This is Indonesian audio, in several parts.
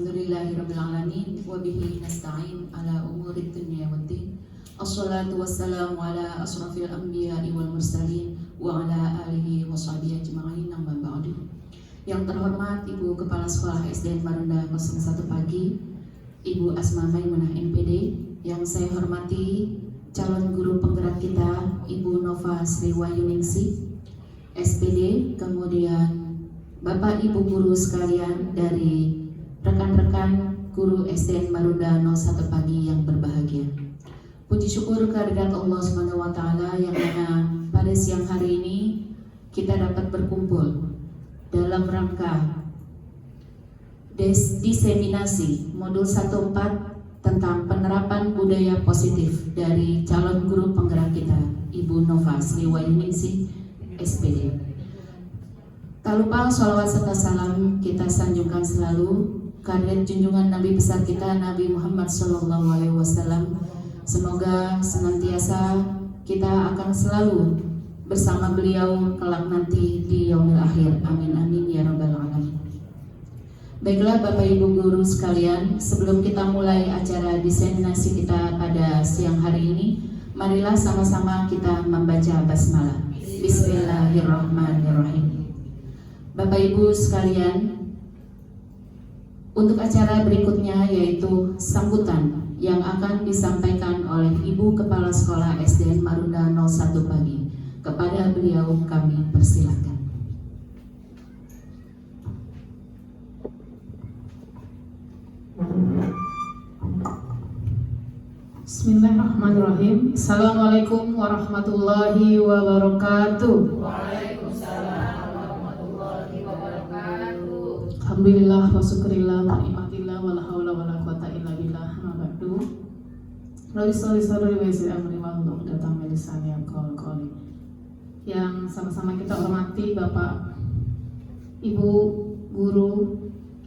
Alhamdulillahirrabbilalamin. Wabihi nasta'in ala umuri dunya waddin. Assalatu wassalamu ala asrafil anbiya'i wal mursalin wa ala alihi wa sahbihi ajma'in, amma ba'du. Yang terhormat Ibu Kepala Sekolah SDN Marunda 01 Pagi, Ibu Asma Maimunah MPD. Yang saya hormati calon guru penggerak kita Ibu Nova Sriwayuningsih SPD, kemudian Bapak Ibu guru sekalian dari rekan-rekan guru SDN Marunda 01 Pagi yang berbahagia. Puji syukur kehadirat Allah Subhanahu wa taala yang mana pada siang hari ini kita dapat berkumpul dalam rangka diseminasi modul 14 tentang penerapan budaya positif dari calon guru penggerak kita Ibu Nova Sriwayuningsih SPD. Tak lupa sholawat serta salam kita sanjungkan selalu kehadirat junjungan Nabi besar kita Nabi Muhammad SAW. Semoga senantiasa kita akan selalu bersama beliau kelak nanti di yaumil akhir. Amin amin ya rabbal alamin. Baiklah Bapak Ibu guru sekalian, sebelum kita mulai acara diseminasi kita pada siang hari ini, marilah sama-sama kita membaca basmalah. Bismillahirrahmanirrahim. Bapak Ibu sekalian, untuk acara berikutnya yaitu sambutan yang akan disampaikan oleh Ibu Kepala Sekolah SDN Marunda 01 Pagi. Kepada beliau kami persilakan. Bismillahirrahmanirrahim. Assalamualaikum warahmatullahi wabarakatuh. Waalaikumsalam warahmatullahi wabarakatuh. Alhamdulillah wa syukurillah wa ni'matillah wa la haula wa la quwata illa billah. Ma ba'du. Rabbi sholli sadri wa yassir amri wahlul 'uqdatam min lisani yafqahu qawli. Yang sama-sama kita hormati Bapak Ibu guru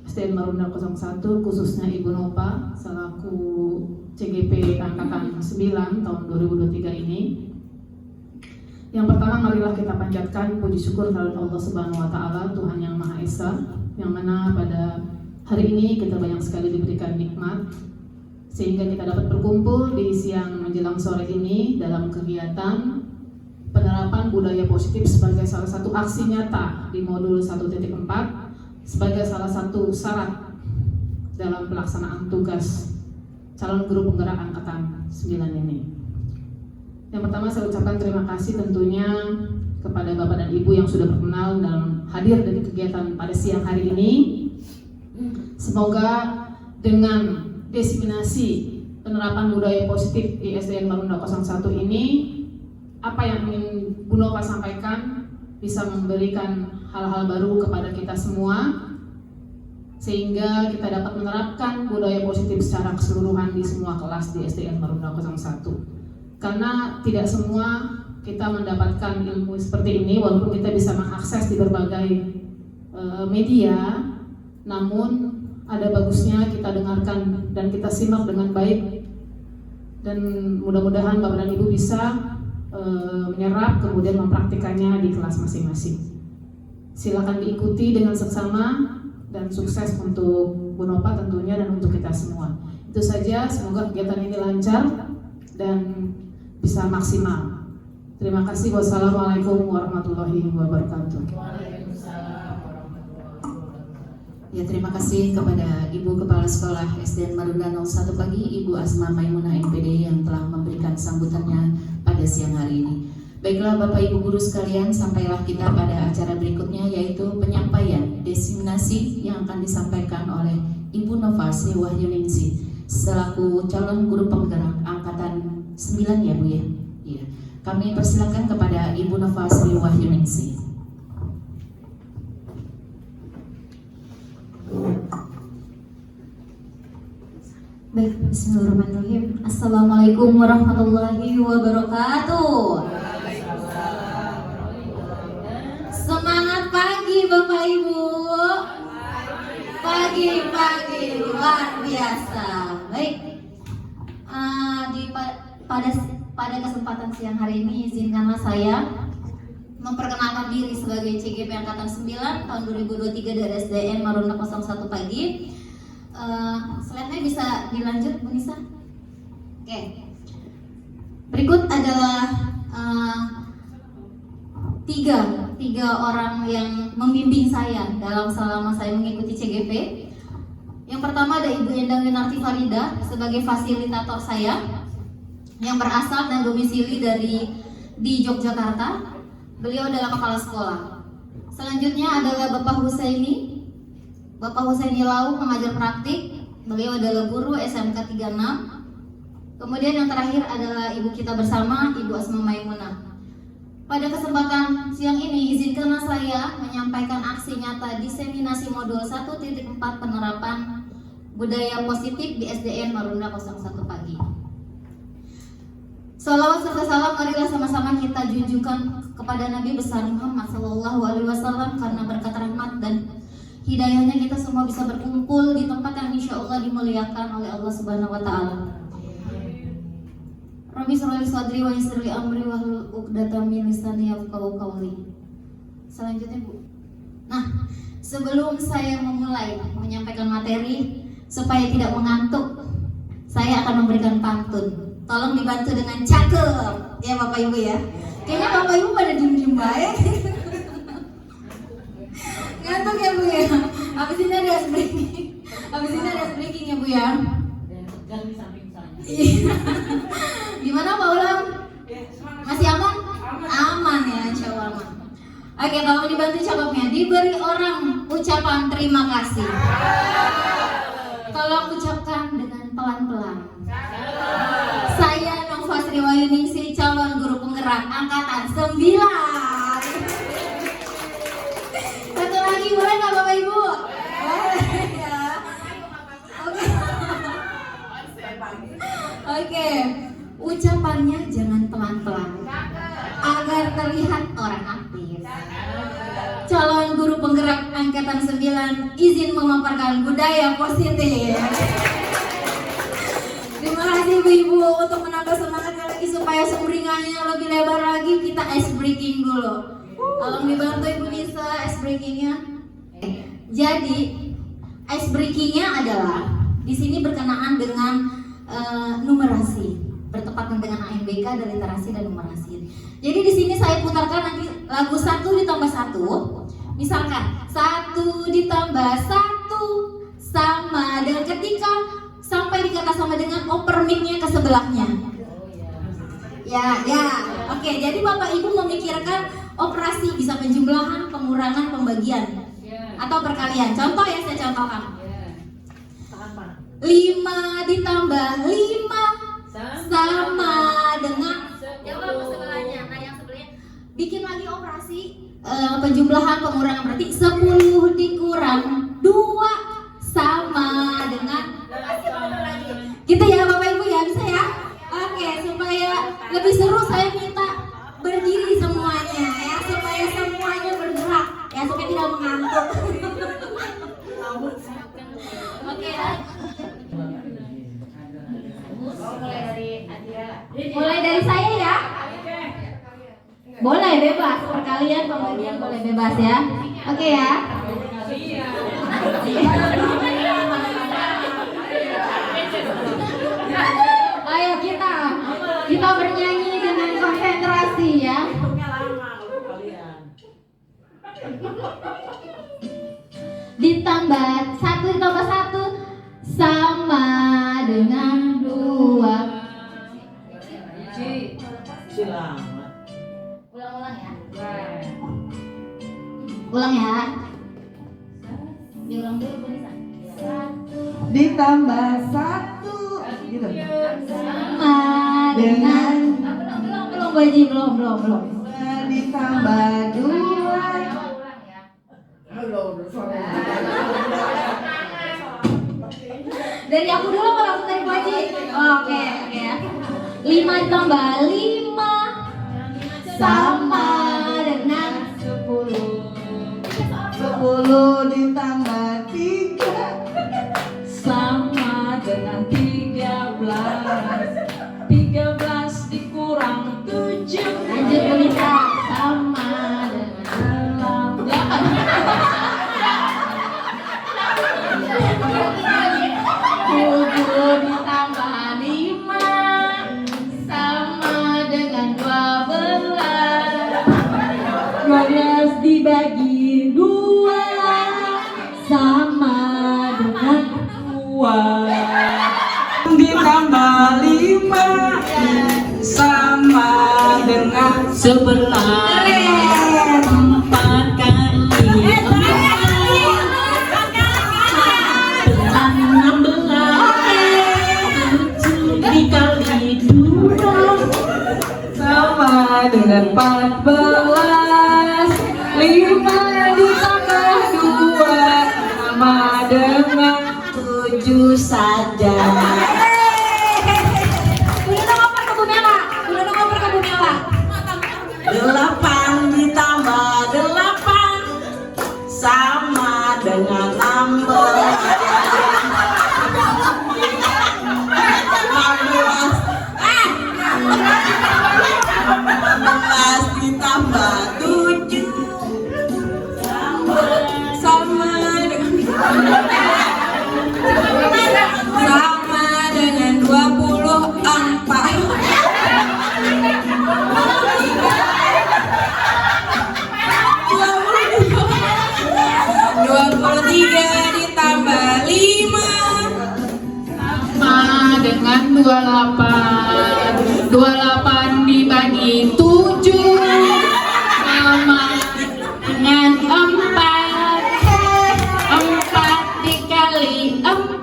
SDN Marunda 01, khususnya Ibu Nova selaku CGP angkatan 9 tahun 2023 ini. Yang pertama, marilah kita panjatkan puji syukur kepada Allah Subhanahu wa taala, Tuhan yang Maha Esa, yang mana pada hari ini kita banyak sekali diberikan nikmat sehingga kita dapat berkumpul di siang menjelang sore ini dalam kegiatan penerapan budaya positif sebagai salah satu aksi nyata di modul 1.4 sebagai salah satu syarat dalam pelaksanaan tugas calon guru penggerak angkatan 9 ini. Yang pertama, saya ucapkan terima kasih tentunya kepada Bapak dan Ibu yang sudah berkenan dalam hadir dari kegiatan pada siang hari ini. Semoga dengan diseminasi penerapan budaya positif di SDN Marunda 01 ini, apa yang ingin Bu Nova sampaikan bisa memberikan hal-hal baru kepada kita semua, sehingga kita dapat menerapkan budaya positif secara keseluruhan di semua kelas di SDN Marunda 01. Karena tidak semua kita mendapatkan ilmu seperti ini, walaupun kita bisa mengakses di berbagai media, namun ada bagusnya kita dengarkan dan kita simak dengan baik, dan mudah-mudahan Bapak dan Ibu bisa menyerap kemudian mempraktikannya di kelas masing-masing. Silakan diikuti dengan seksama dan sukses untuk Bu Nova tentunya dan untuk kita semua. Itu saja, semoga kegiatan ini lancar dan bisa maksimal. Terima kasih. Wassalamualaikum warahmatullahi wabarakatuh. Waalaikumsalam warahmatullahi wabarakatuh. Ya, terima kasih kepada Ibu Kepala Sekolah SDN Marunda 01 Pagi, Ibu Asma Maimunah MPD yang telah memberikan sambutannya pada siang hari ini. Baiklah Bapak Ibu guru sekalian, sampailah kita pada acara berikutnya yaitu penyampaian diseminasi yang akan disampaikan oleh Ibu Nova Sriwayuningsih selaku calon guru penggerak angkatan 9 ya Bu ya. Iya. Kami persilakan kepada Ibu Nova Sriwayuningsih. Baik, bismillahirrahmanirrahim. Assalamualaikum warahmatullahi wabarakatuh. Semangat pagi Bapak Ibu. Pagi-pagi luar biasa. Baik, pada kesempatan siang hari ini izinkanlah saya memperkenalkan diri sebagai CGP Angkatan 9 tahun 2023 dari SDN Marunda 01 Pagi. Slide-nya bisa dilanjut, Bu Nisa. Oke. Berikut adalah tiga orang yang membimbing saya selama saya mengikuti CGP. Yang pertama ada Ibu Endang Winarti Farida sebagai fasilitator saya yang berasal dan domisili di Yogyakarta. Beliau adalah kepala sekolah. Selanjutnya adalah Bapak Husaini Lau, pengajar praktik. Beliau adalah guru SMK 36. Kemudian yang terakhir adalah ibu kita bersama, Ibu Asma Maimunah. Pada kesempatan siang ini, izinkanlah saya menyampaikan aksi nyata diseminasi modul 1.4 penerapan budaya positif di SDN Marunda 01 Pagi. Salawat serta salam marilah sama-sama kita junjukkan kepada Nabi besar Muhammad SAW, karena berkat rahmat dan hidayahnya kita semua bisa berkumpul di tempat yang insya Allah dimuliakan oleh Allah Subhanahu Wa Taala. Rabbi shrah li sadri wa yassir li amri wahlul 'uqdatam min lisani yafqahu qawli. Selanjutnya, Bu. Nah, sebelum saya memulai menyampaikan materi supaya tidak mengantuk, saya akan memberikan pantun. Tolong dibantu dengan cakep ya Bapak Ibu ya. Kayaknya Bapak Ibu pada diem-diem baik. Ngantuk ya Bu ya. Habis ini ada ice breaking ya Bu ya. Dan di samping sana. Gimana Pak Ulam? Masih aman? Aman ya, insya Allah aman. Oke, tolong dibantu cakepnya. Diberi orang ucapan terima kasih. Tolong ucapkan dengan pelan-pelan. Saya Nova Sriwayuningsih, calon guru penggerak angkatan 9. Satu lagi boleh nggak Bapak Ibu? Boleh ya. Oke. Ucapannya jangan pelan-pelan agar terlihat orang aktif. Calon guru penggerak angkatan 9 izin memaparkan budaya positif. Terima kasih Ibu-ibu untuk menambah semangatnya lagi supaya sumringahnya lebih lebar lagi. Kita ice breaking dulu. Tolong dibantu Ibu Nisa ice breakingnya. Jadi ice breakingnya adalah di sini berkenaan dengan numerasi, bertepatan dengan AMBK dari literasi dan numerasi. Jadi di sini saya putarkan nanti lagu 1 ditambah 1. Misalkan 1 ditambah 1 sama dengan ketika sampai di kata sama dengan oper mic-nya ke sebelahnya. Ya. Oke, jadi Bapak Ibu memikirkan operasi bisa penjumlahan, pengurangan, pembagian atau perkalian. Contoh ya, saya contohkan. 5 ditambah 5 sama dengan sebelahnya. Nah, yang sebelahnya bikin lagi operasi penjumlahan, pengurangan, berarti 10 dikurang 2 sama dengan gitu ya Bapak Ibu ya, bisa ya? Oke, supaya lebih seru saya minta berdiri semuanya ya, supaya semuanya bergerak ya, supaya tidak mengantuk. Oke ya. Mulai dari saya ya. Boleh bebas, perkalian pembagian boleh bebas ya. Oke ya. Ayo kita bernyanyi dengan konsentrasi ya. Ditambah 1 ditambah 1 sama dengan 2. Ulang ya. Ulang ya. Diulang dulu Bu Nisa. Ditambah 1 gitu. Sama dengan belum Bu Haji, belum. Ditambah 2. Dari aku dulu apa langsung dari Bu Haji? Oke ya. 5 ditambah 5 sama dengan 10. 10 ditambah 3 Sama dengan 13. 13 dikurang 7. Lanjut Bu Nisa. Sama dengan 8. dengan 2 ditambah 5 sama dengan 11. 4 kali 16 dikali 2 sama dengan 14. 5 ditambah 2 sama dengan 7 saja. Udah dong oper ke Bu Mela. Udah dong oper ke Bu Mela. 8 ditambah 8 sama dengan 16. 16 ditambah 7 sama dengan 23 ditambah 5 sama dengan 28. 28 dibagi 7 sama dengan 4. 4 dikali 4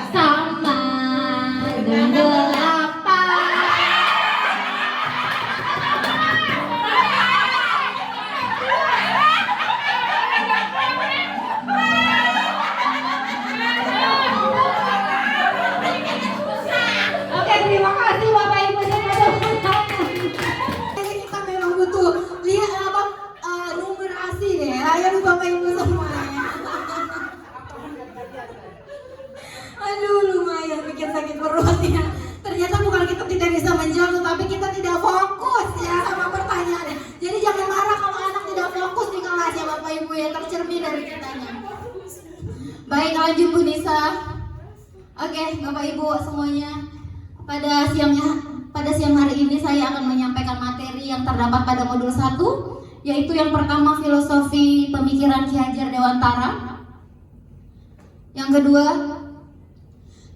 Sama dengan 8. Oke, terima kasih Bapak Ibu dan Jadi kita memang butuh lihat apa numerasi deh. Ayo Bapak Ibu semuanya. Aduh, lumayan bikin sakit perut ya. Ternyata bukan kita tidak bisa menjawab, tetapi kita tidak fokus ya sama pertanyaannya. Jadi jangan marah kalau anak tidak fokus di kelas ya Bapak Ibu ya, tercermin dari kitanya. Baik, lanjut Bu Nisa. Oke, Bapak Ibu semuanya. Pada siang hari ini saya akan menyampaikan materi yang terdapat pada modul 1, yaitu yang pertama filosofi pemikiran Ki Hajar Dewantara. Yang kedua,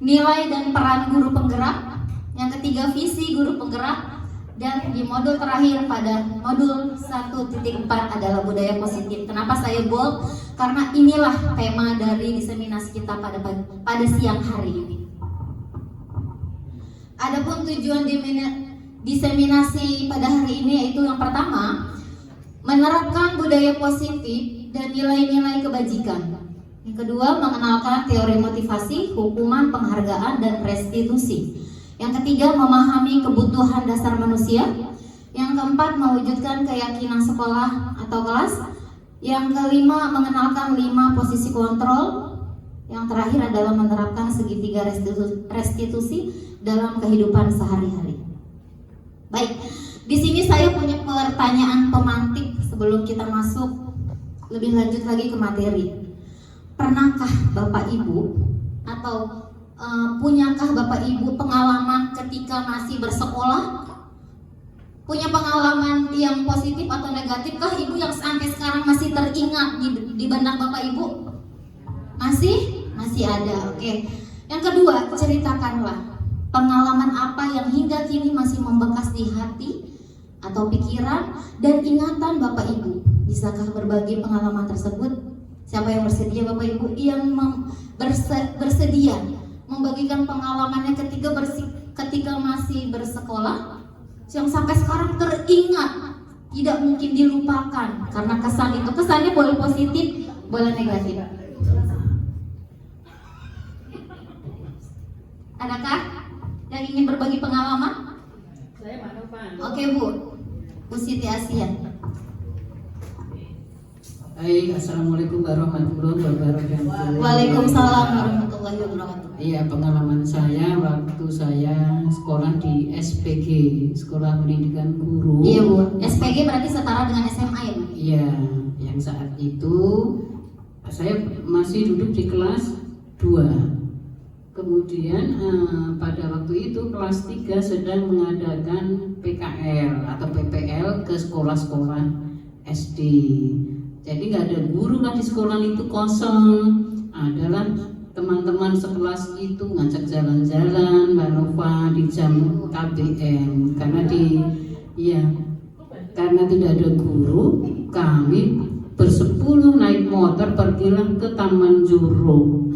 nilai dan peran guru penggerak. Yang ketiga, visi guru penggerak. Dan di modul terakhir pada modul 1.4 adalah budaya positif. Kenapa saya bold? Karena inilah tema dari diseminasi kita pada siang hari ini. Adapun tujuan diseminasi pada hari ini yaitu yang pertama, menerapkan budaya positif dan nilai-nilai kebajikan. Yang kedua, mengenalkan teori motivasi, hukuman, penghargaan, dan restitusi. Yang ketiga, memahami kebutuhan dasar manusia. Yang keempat, mewujudkan keyakinan sekolah atau kelas. Yang kelima, mengenalkan 5 posisi kontrol. Yang terakhir adalah menerapkan segitiga restitusi dalam kehidupan sehari-hari. Baik, di sini saya punya pertanyaan pemantik sebelum kita masuk lebih lanjut lagi ke materi. Pernahkah Bapak Ibu atau punyakah Bapak Ibu pengalaman ketika masih bersekolah? Punya pengalaman yang positif atau negatif kah Ibu yang sampai sekarang masih teringat di benak Bapak Ibu? Masih ada. Oke. Yang kedua, ceritakanlah pengalaman apa yang hingga kini masih membekas di hati atau pikiran dan ingatan Bapak Ibu. Bisakah berbagi pengalaman tersebut? Siapa yang bersedia Bapak Ibu yang bersedia membagikan pengalamannya ketika masih bersekolah yang sampai sekarang teringat, tidak mungkin dilupakan karena kesannya boleh positif, boleh negatif. Adakah yang ingin berbagi pengalaman? Saya Manopan. Oke Bu Siti Asia. Hai, assalamualaikum warahmatullahi wabarakatuh. Waalaikumsalam warahmatullahi wabarakatuh. Iya, pengalaman saya waktu saya sekolah di SPG, Sekolah Pendidikan Guru. Iya Bu, SPG berarti setara dengan SMA ya Bu? Iya, yang saat itu saya masih duduk di kelas 2. Kemudian pada waktu itu kelas 3 sedang mengadakan PKL atau PPL ke sekolah-sekolah SD. Jadi nggak ada guru lah di sekolah itu, kosong. kelas itu ngajak jalan-jalan Mbak Nova di jam KBM karena tidak ada guru, kami bersepuluh naik motor pergilah ke Taman Juruk.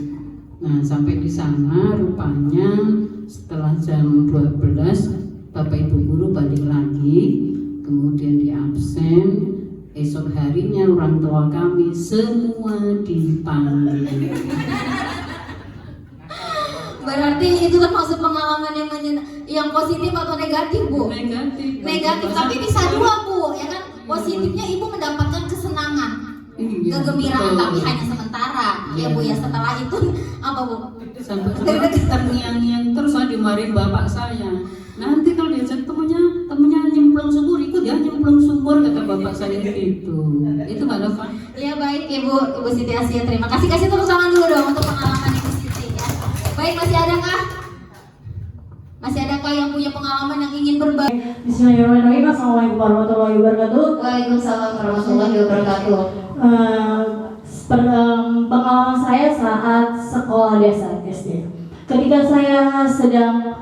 Nah, sampai di sana rupanya setelah jam 12 Bapak Ibu guru balik lagi, kemudian di absen. Esok harinya orang tua kami semua dipanggil. Berarti itu termasuk pengalaman yang positif atau negatif, Bu? Negatif. Negatif, tapi bisa dua, Bu, ya kan? Positifnya ibu mendapatkan kesenangan, Iya, kegembiraan, betul. tapi hanya sementara, ya Bu ya. Setelah itu apa, Bu? Sampai terngiang-ngiang terus saya dimarahin bapak saya. Nanti kalau diajak temennya nyemplung sumur, ikut ya nyemplung sumur, kata bapak saya gitu. Itu Mbak Nova. Ya baik Ibu Siti Asia, terima kasih. Kasih tepuk tangan dulu dong untuk pengalaman Ibu Siti ya. Baik, masih adakah? Masih adakah yang punya pengalaman yang ingin berbagi? Bismillahirrahmanirrahim. Assalamualaikum warahmatullahi wabarakatuh. Waalaikumsalam warahmatullahi wabarakatuh. Pengalaman saya saat sekolah dasar SD. Ketika saya sedang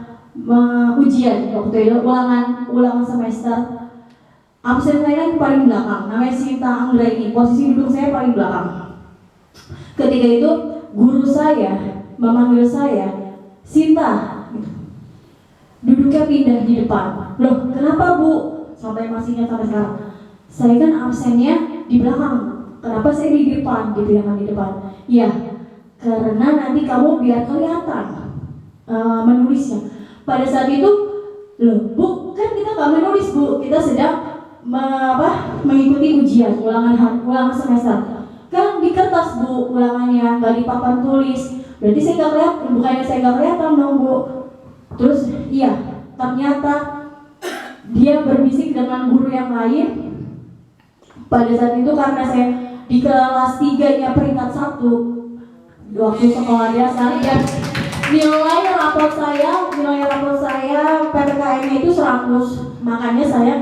ujian waktu itu ulangan semester, absen saya yang paling belakang. Namanya Sinta Anggraini. Posisi duduk saya paling belakang. Ketika itu guru saya memanggil saya, Sinta, duduknya pindah di depan. Loh, kenapa Bu? Sampai masih ingat sampai sekarang. Saya kan absennya di belakang. Kenapa saya di depan? Dipindahkan di depan. Ya, karena nanti kamu biar kelihatan menulisnya. Pada saat itu, loh Bu, kan kita nggak menulis Bu, kita sedang mengikuti ujian ulangan semester. Kan di kertas Bu ulangannya, nggak di papan tulis. Berarti saya nggak kelihatan, bukannya saya nggak kelihatan dong Bu. Terus iya, ternyata dia berbisik dengan guru yang lain. Pada saat itu karena saya di kelas 3-nya peringkat 1 waktu sekolah dasar, dan nilai rapor saya PPKN-nya itu 100. Makanya saya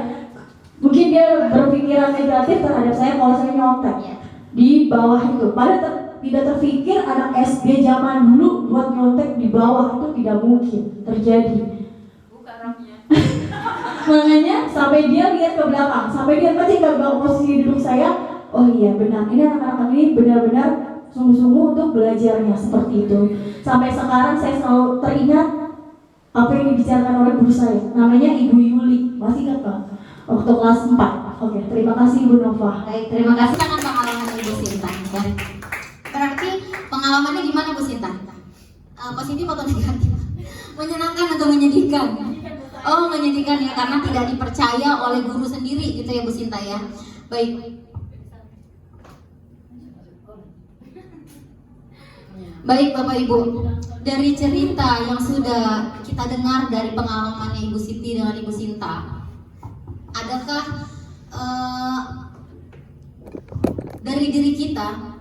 mungkin dia berpikiran negatif terhadap saya kalau saya nyontek di bawah itu. Padahal tidak terpikir anak SD zaman dulu buat nyontek di bawah itu tidak mungkin terjadi. Makanya sampai dia lihat ke belakang, sampai dia ngecek ke belakang posisi duduk saya. Oh iya benar, ini anak-anak ini benar-benar sungguh-sungguh untuk belajarnya seperti itu. Sampai sekarang saya selalu teringat apa yang dibicarakan oleh guru saya, namanya Ibu Yuli. Masih ingat Pak? Waktu kelas 4. Oke, terima kasih Ibu Nova. Baik, terima kasih dengan pengalaman Ibu Sinta. Ya. Berarti pengalamannya gimana Bu Sinta? Positif atau negatif? Menyenangkan atau menyedihkan? Oh, menyedihkan ya, karena tidak dipercaya oleh guru sendiri gitu ya Bu Sinta ya. Baik. Baik Bapak Ibu, dari cerita yang sudah kita dengar dari pengalamannya Ibu Siti dengan Ibu Sinta, adakah dari diri kita,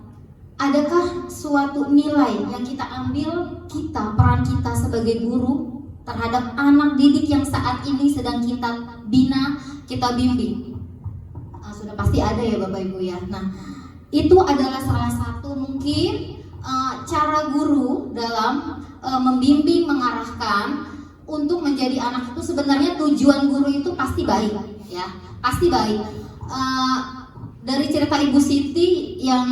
adakah suatu nilai yang kita ambil, peran kita sebagai guru terhadap anak didik yang saat ini sedang kita bina, kita bimbing? Sudah pasti ada ya Bapak Ibu ya. Nah, itu adalah salah satu mungkin cara guru dalam membimbing, mengarahkan untuk menjadi anak itu. Sebenarnya tujuan guru itu pasti baik ya, pasti baik. Dari cerita Ibu Siti yang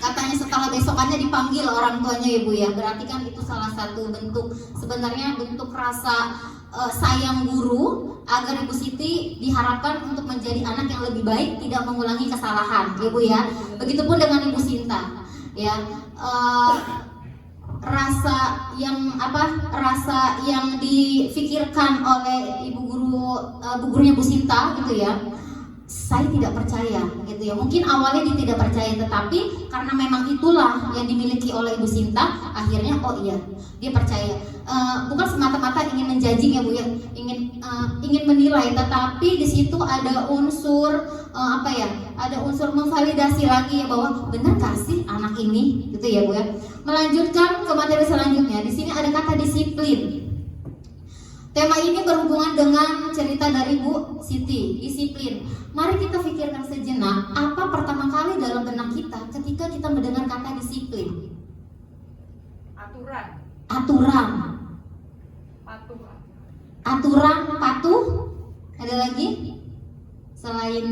katanya setelah besokannya dipanggil orang tuanya Ibu ya, berarti kan itu salah satu bentuk, sebenarnya bentuk rasa sayang guru agar Ibu Siti diharapkan untuk menjadi anak yang lebih baik, tidak mengulangi kesalahan Ibu ya. Begitupun dengan Ibu Sinta ya, rasa yang difikirkan oleh ibu gurunya Bu Sinta gitu ya, saya tidak percaya gitu ya. Mungkin awalnya dia tidak percaya, tetapi karena memang itulah yang dimiliki oleh Ibu Sinta, akhirnya oh iya dia percaya. Bukan semata-mata ingin menjudging ya Bu ya, ingin menilai, tetapi di situ ada unsur ada unsur memvalidasi lagi ya, bahwa benar gak sih anak ini gitu ya Bu ya. Melanjutkan ke materi selanjutnya, di sini ada kata disiplin. Tema ini berhubungan dengan cerita dari Bu Siti, disiplin. Mari kita pikirkan sejenak, apa pertama kali dalam benak kita ketika kita mendengar kata disiplin? Aturan, patuh. Ada lagi selain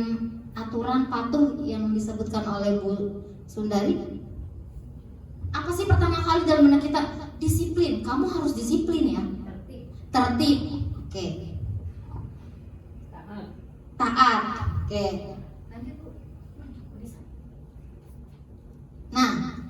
aturan, patuh yang disebutkan oleh Bu Sundari? Apa sih pertama kali dalam benak kita? Disiplin. Kamu harus disiplin ya. Tertib. Oke. Taat. Oke. Nah,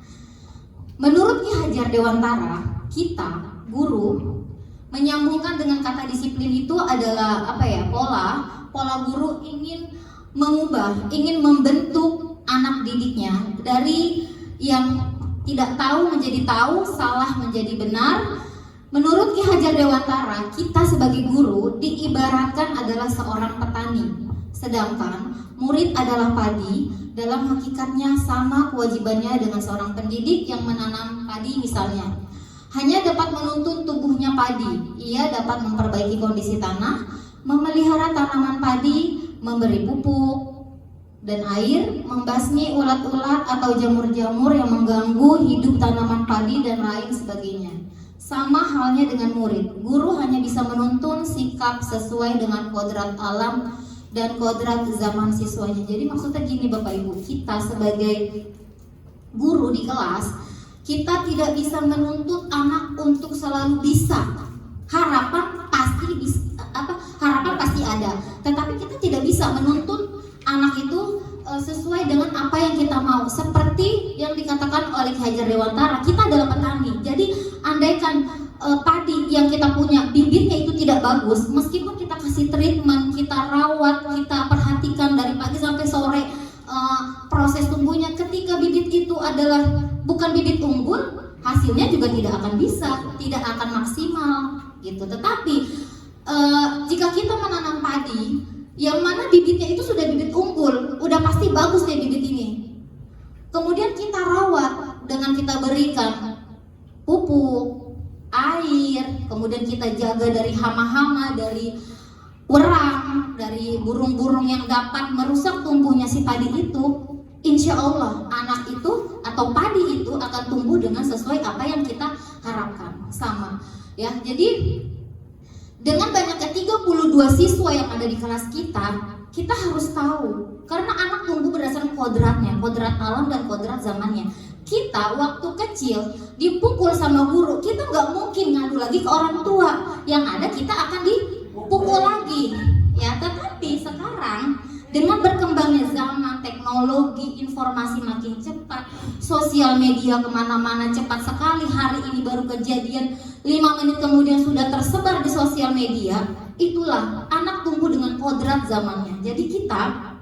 menurut Ki Hajar Dewantara, kita guru menyambungkan dengan kata disiplin itu adalah apa ya? Pola guru ingin mengubah, ingin membentuk anak didiknya dari yang tidak tahu menjadi tahu, salah menjadi benar. Menurut Ki Hajar Dewantara, kita sebagai guru diibaratkan adalah seorang petani, sedangkan murid adalah padi. Dalam hakikatnya sama kewajibannya dengan seorang pendidik yang menanam padi misalnya. Hanya dapat menuntun tubuhnya padi. Ia dapat memperbaiki kondisi tanah, memelihara tanaman padi, memberi pupuk dan air, membasmi ulat-ulat atau jamur-jamur yang mengganggu hidup tanaman padi dan lain sebagainya. Sama halnya dengan murid, guru hanya bisa menuntun sikap sesuai dengan kodrat alam dan kodrat zaman siswanya. Jadi maksudnya gini Bapak Ibu, kita sebagai guru di kelas, kita tidak bisa menuntut anak untuk selalu bisa. Harapan pasti ada, tetapi kita tidak bisa menuntut anak itu sesuai dengan apa yang kita mau. Seperti yang dikatakan oleh Ki Hajar Dewantara, kita adalah petani. Jadi andaikan padi yang kita punya bibitnya itu tidak bagus, meskipun kita kasih treatment, kita rawat, kita perhatikan dari pagi sampai sore proses tumbuhnya, ketika bibit itu adalah bukan bibit unggul, hasilnya juga tidak akan bisa, tidak akan maksimal gitu. Tetapi jika kita menanam padi yang mana bibitnya itu sudah bibit unggul, udah pasti bagus deh bibit ini, kemudian kita rawat dengan kita berikan pupuk, air, kemudian kita jaga dari hama-hama, dari werang, dari burung-burung yang dapat merusak tumbuhnya si padi itu, insya Allah anak itu atau padi itu akan tumbuh dengan sesuai apa yang kita harapkan. Sama ya, jadi dengan banyaknya 32 siswa yang ada di kelas kita harus tahu, karena anak tumbuh berdasarkan kodratnya, kodrat alam dan kodrat zamannya. Kita waktu kecil dipukul sama guru, kita nggak mungkin ngadu lagi ke orang tua, yang ada kita akan dipukul lagi ya. Tetapi sekarang dengan berkembangnya zaman, teknologi, informasi makin cepat, sosial media kemana-mana cepat sekali. Hari ini baru kejadian, 5 menit kemudian sudah tersebar di sosial media. Itulah anak tumbuh dengan kodrat zamannya. Jadi kita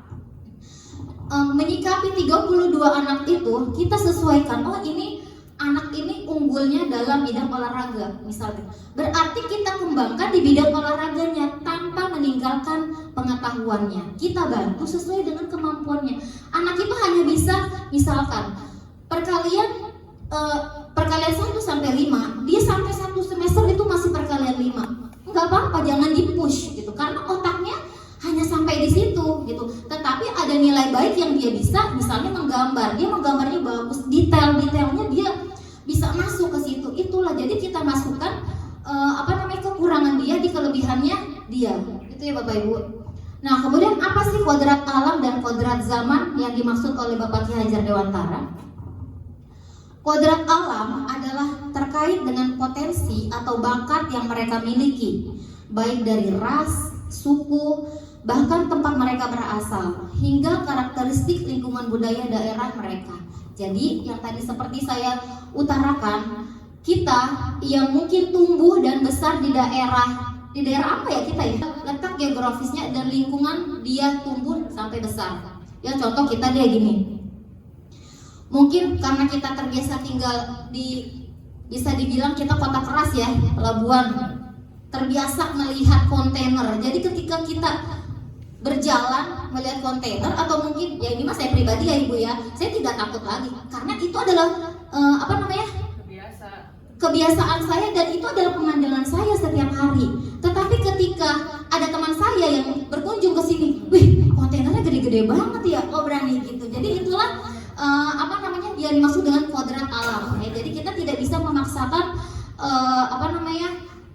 menyikapi 32 anak itu, kita sesuaikan, oh ini anak ini unggulnya dalam bidang olahraga misalnya, berarti kita kembangkan di bidang olahraganya tanpa meninggalkan pengetahuannya. Kita bantu sesuai dengan kemampuannya. Anak itu hanya bisa misalkan perkalian 1 sampai 5, dia sampai 1 semester itu masih perkalian 5. Enggak apa-apa, jangan di-push gitu, karena otaknya hanya sampai di situ gitu. Tetapi ada nilai baik yang dia bisa, misalnya menggambar, dia menggambarnya bagus, detailnya dia bisa masuk ke situ. Itulah, jadi kita masukkan kekurangan dia di kelebihannya dia. Itu ya Bapak Ibu. Nah, kemudian apa sih kodrat alam dan kodrat zaman yang dimaksud oleh Bapak Ki Hajar Dewantara? Kodrat alam adalah terkait dengan potensi atau bakat yang mereka miliki, baik dari ras, suku, bahkan tempat mereka berasal, hingga karakteristik lingkungan budaya daerah mereka. Jadi yang tadi seperti saya utarakan, kita yang mungkin tumbuh dan besar di daerah apa ya kita ya, letak geografisnya dan lingkungan dia tumbuh sampai besar. Ya contoh kita dia gini, mungkin karena kita terbiasa tinggal di, bisa dibilang kita kota keras ya, pelabuhan, terbiasa melihat kontainer. Jadi ketika kita berjalan melihat kontainer, atau mungkin ya ini mas saya pribadi ya ibu ya, saya tidak takut lagi karena itu adalah kebiasaan saya dan itu adalah pemandangan saya setiap hari. Tetapi ketika ada teman saya yang berkunjung ke sini, wih kontainernya gede-gede banget ya, oh berani gitu. Jadi itulah yang dimaksud dengan kodrat alam ya. Jadi kita tidak bisa memaksakan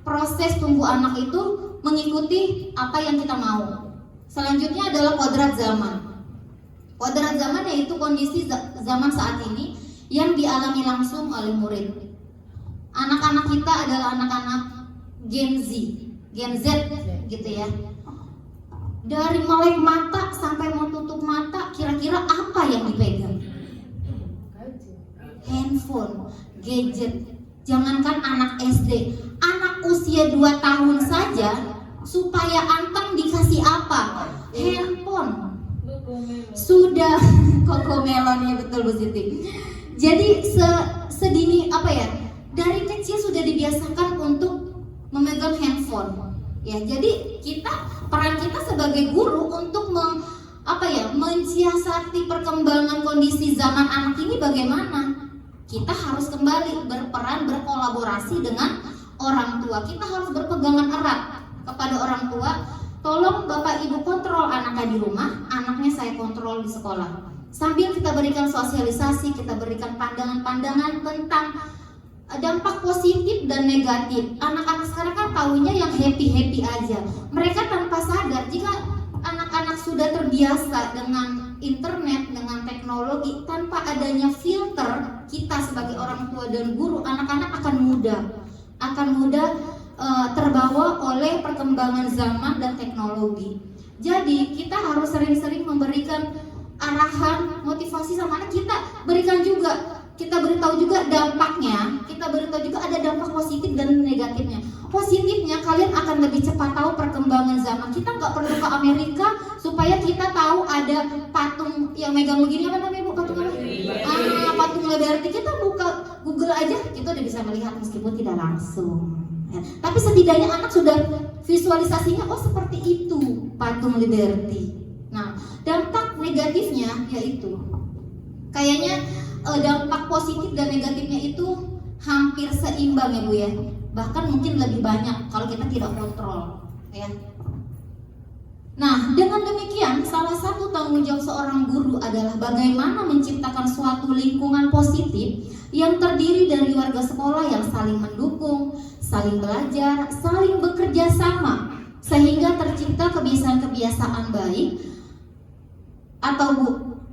proses tumbuh anak itu mengikuti apa yang kita mau. Selanjutnya adalah kodrat zaman. Kodrat zaman yaitu kondisi zaman saat ini yang dialami langsung oleh murid. Anak-anak kita adalah anak-anak Gen Z gitu ya. Dari melek mata sampai mau tutup mata, kira-kira apa yang dipegang? Handphone, gadget. Jangankan anak SD, anak usia 2 tahun saja supaya anteng dikasih apa? Handphone. Sudah Cocomelon ya, betul Bu Siti. Jadi sedini dari kecil sudah dibiasakan untuk memegang handphone. Ya, jadi peran kita sebagai guru untuk mensiasati perkembangan kondisi zaman anak ini bagaimana? Kita harus kembali berperan, berkolaborasi dengan orang tua. Kita harus berpegangan erat kepada orang tua. Tolong Bapak Ibu kontrol anaknya di rumah, anaknya saya kontrol di sekolah. Sambil kita berikan sosialisasi, kita berikan pandangan-pandangan tentang dampak positif dan negatif. Anak-anak sekarang kan taunya yang happy-happy aja. Mereka tanpa sadar jika anak-anak sudah terbiasa dengan internet, dengan teknologi, tanpa adanya filter, kita sebagai orang tua dan guru, anak-anak akan mudah terbawa oleh perkembangan zaman dan teknologi. Jadi kita harus sering-sering memberikan arahan, motivasi sama anak kita, kita beritahu juga dampaknya, kita beritahu juga ada dampak positif dan negatifnya. Positifnya kalian akan lebih cepat tahu perkembangan zaman. Kita nggak perlu ke Amerika supaya kita tahu ada patung yang megang begini, apa namanya Bu, patung apa? Patung Liberty. Kita buka Google aja, kita udah bisa melihat meskipun tidak langsung. Ya. Tapi setidaknya anak sudah visualisasinya, oh seperti itu patung Liberty. Nah, dampak negatifnya yaitu kayaknya dampak positif dan negatifnya itu hampir seimbang ya Bu ya. Bahkan mungkin lebih banyak kalau kita tidak kontrol ya. Nah, dengan demikian salah satu tanggung jawab seorang guru adalah bagaimana menciptakan suatu lingkungan positif yang terdiri dari warga sekolah yang saling mendukung, saling belajar, saling bekerja sama, sehingga tercipta kebiasaan-kebiasaan baik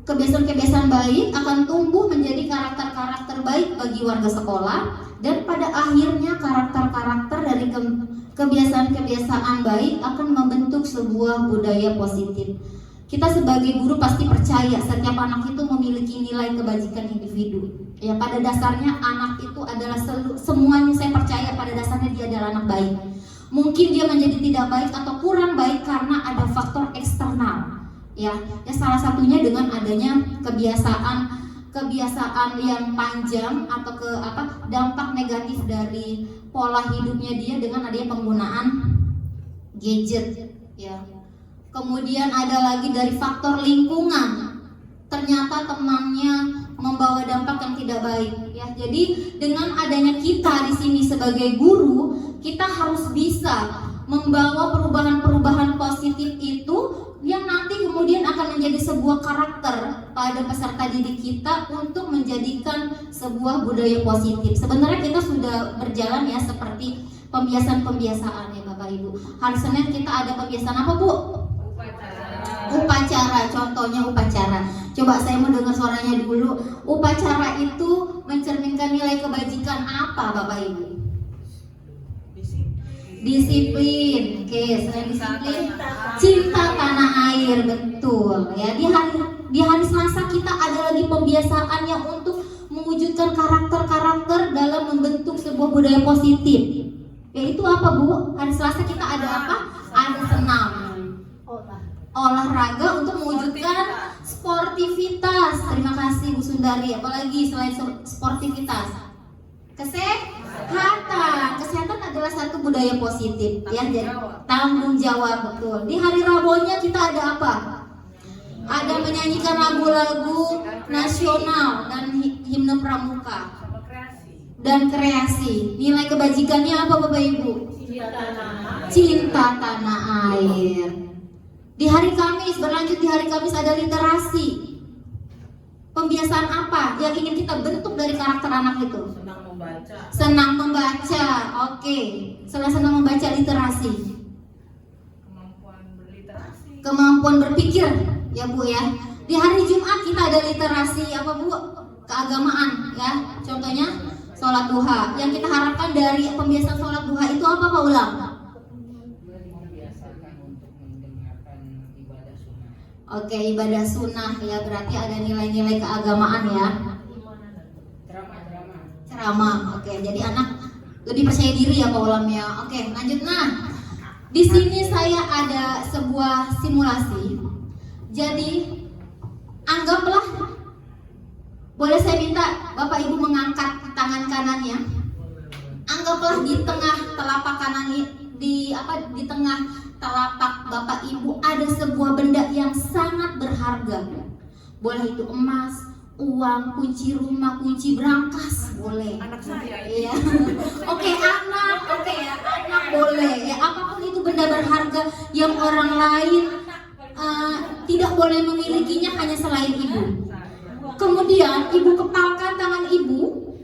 kebiasaan-kebiasaan baik akan tumbuh menjadi karakter-karakter baik bagi warga sekolah, dan pada akhirnya karakter-karakter dari kebiasaan-kebiasaan baik akan membentuk sebuah budaya positif. Kita sebagai guru pasti percaya setiap anak itu memiliki nilai kebajikan individu. Ya, pada dasarnya anak itu adalah semuanya, saya percaya pada dasarnya dia adalah anak baik. Mungkin dia menjadi tidak baik atau kurang baik karena ada faktor eksternal. Ya salah satunya dengan adanya kebiasaan yang panjang atau dampak negatif dari pola hidupnya dia dengan adanya penggunaan gadget ya. Kemudian ada lagi dari faktor lingkungan, ternyata temannya membawa dampak yang tidak baik ya. Jadi dengan adanya kita di sini sebagai guru, kita harus bisa membawa perubahan-perubahan positif itu yang nanti kemudian akan menjadi sebuah karakter pada peserta didik kita untuk menjadikan sebuah budaya positif. Sebenarnya kita sudah berjalan ya seperti pembiasaan ya Bapak Ibu. Hari Senin kita ada pembiasaan apa Bu? Upacara, contohnya upacara. Coba saya mau dengar suaranya dulu. Upacara itu mencerminkan nilai kebajikan apa Bapak Ibu? Disiplin. Oke, selain disiplin, cinta tanah air, betul ya. Di hari Selasa kita ada lagi pembiasaannya untuk mewujudkan karakter-karakter dalam membentuk sebuah budaya positif. Yaitu apa Bu? Hari Selasa kita ada apa? Ada senam, olahraga untuk mewujudkan sportivitas. Terima kasih Bu Sundari. Apalagi selain sportivitas? Kesehatan adalah satu budaya positif ya, jadi tanggung jawab, betul. Di hari Rabonya kita ada apa? Ada menyanyikan lagu-lagu nasional dan himne pramuka dan kreasi. Nilai kebajikannya apa Bapak Ibu? Cinta tanah air. Di hari Kamis, berlanjut di hari Kamis ada literasi. Pembiasaan apa yang ingin kita bentuk dari karakter anak itu? Senang membaca. Senang membaca, oke. Selain senang membaca, literasi, Kemampuan berliterasi. kemampuan berpikir, ya Bu ya. Di hari Jumat kita ada literasi apa Bu? Keagamaan, ya. Contohnya sholat duha. Yang kita harapkan dari pembiasaan sholat duha itu apa Pak Ulang? Membiasakan untuk mendengarkan ibadah sunnah. Oke, ibadah sunnah ya, berarti ada nilai-nilai keagamaan ya. Ceramah. Ceramah, oke. Jadi anak lebih percaya diri ya Pak Ulam ya. Oke, lanjut. Nah, di sini saya ada sebuah simulasi. Jadi anggaplah, boleh saya minta Bapak Ibu mengangkat tangan kanannya. Anggaplah di tengah telapak kanan di tengah telapak Bapak Ibu ada sebuah benda yang sangat berharga. Boleh itu emas, uang, kunci rumah, kunci brankas, boleh. Anak saya. Iya. Oke, anak, oke ya, anak boleh. Ya, apapun itu benda berharga yang orang lain tidak boleh memilikinya hanya selain ibu. Kemudian ibu kepalkan tangan ibu.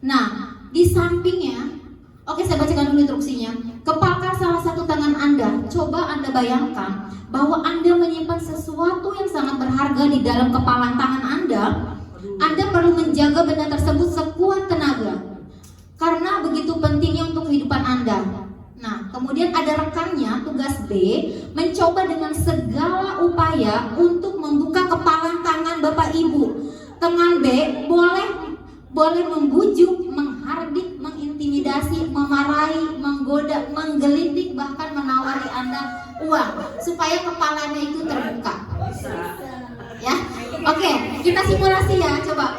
Nah, di sampingnya, oke saya bacakan dulu instruksinya. Kepalkan salah satu tangan Anda. Coba Anda bayangkan bahwa Anda menyimpan sesuatu yang sangat berharga di dalam kepalan tangan Anda. Anda perlu menjaga benda tersebut sekuat tenaga, karena begitu pentingnya untuk kehidupan Anda. Nah, kemudian ada rekannya, tugas B, mencoba dengan segala upaya untuk membuka kepalan tangan Bapak Ibu. Tangan B boleh membujuk, menghardik, mengintimidasi, memarahi, menggoda, menggelitik, bahkan menawari Anda uang supaya kepalanya itu terbuka. Ya, oke, kita simulasi ya, coba.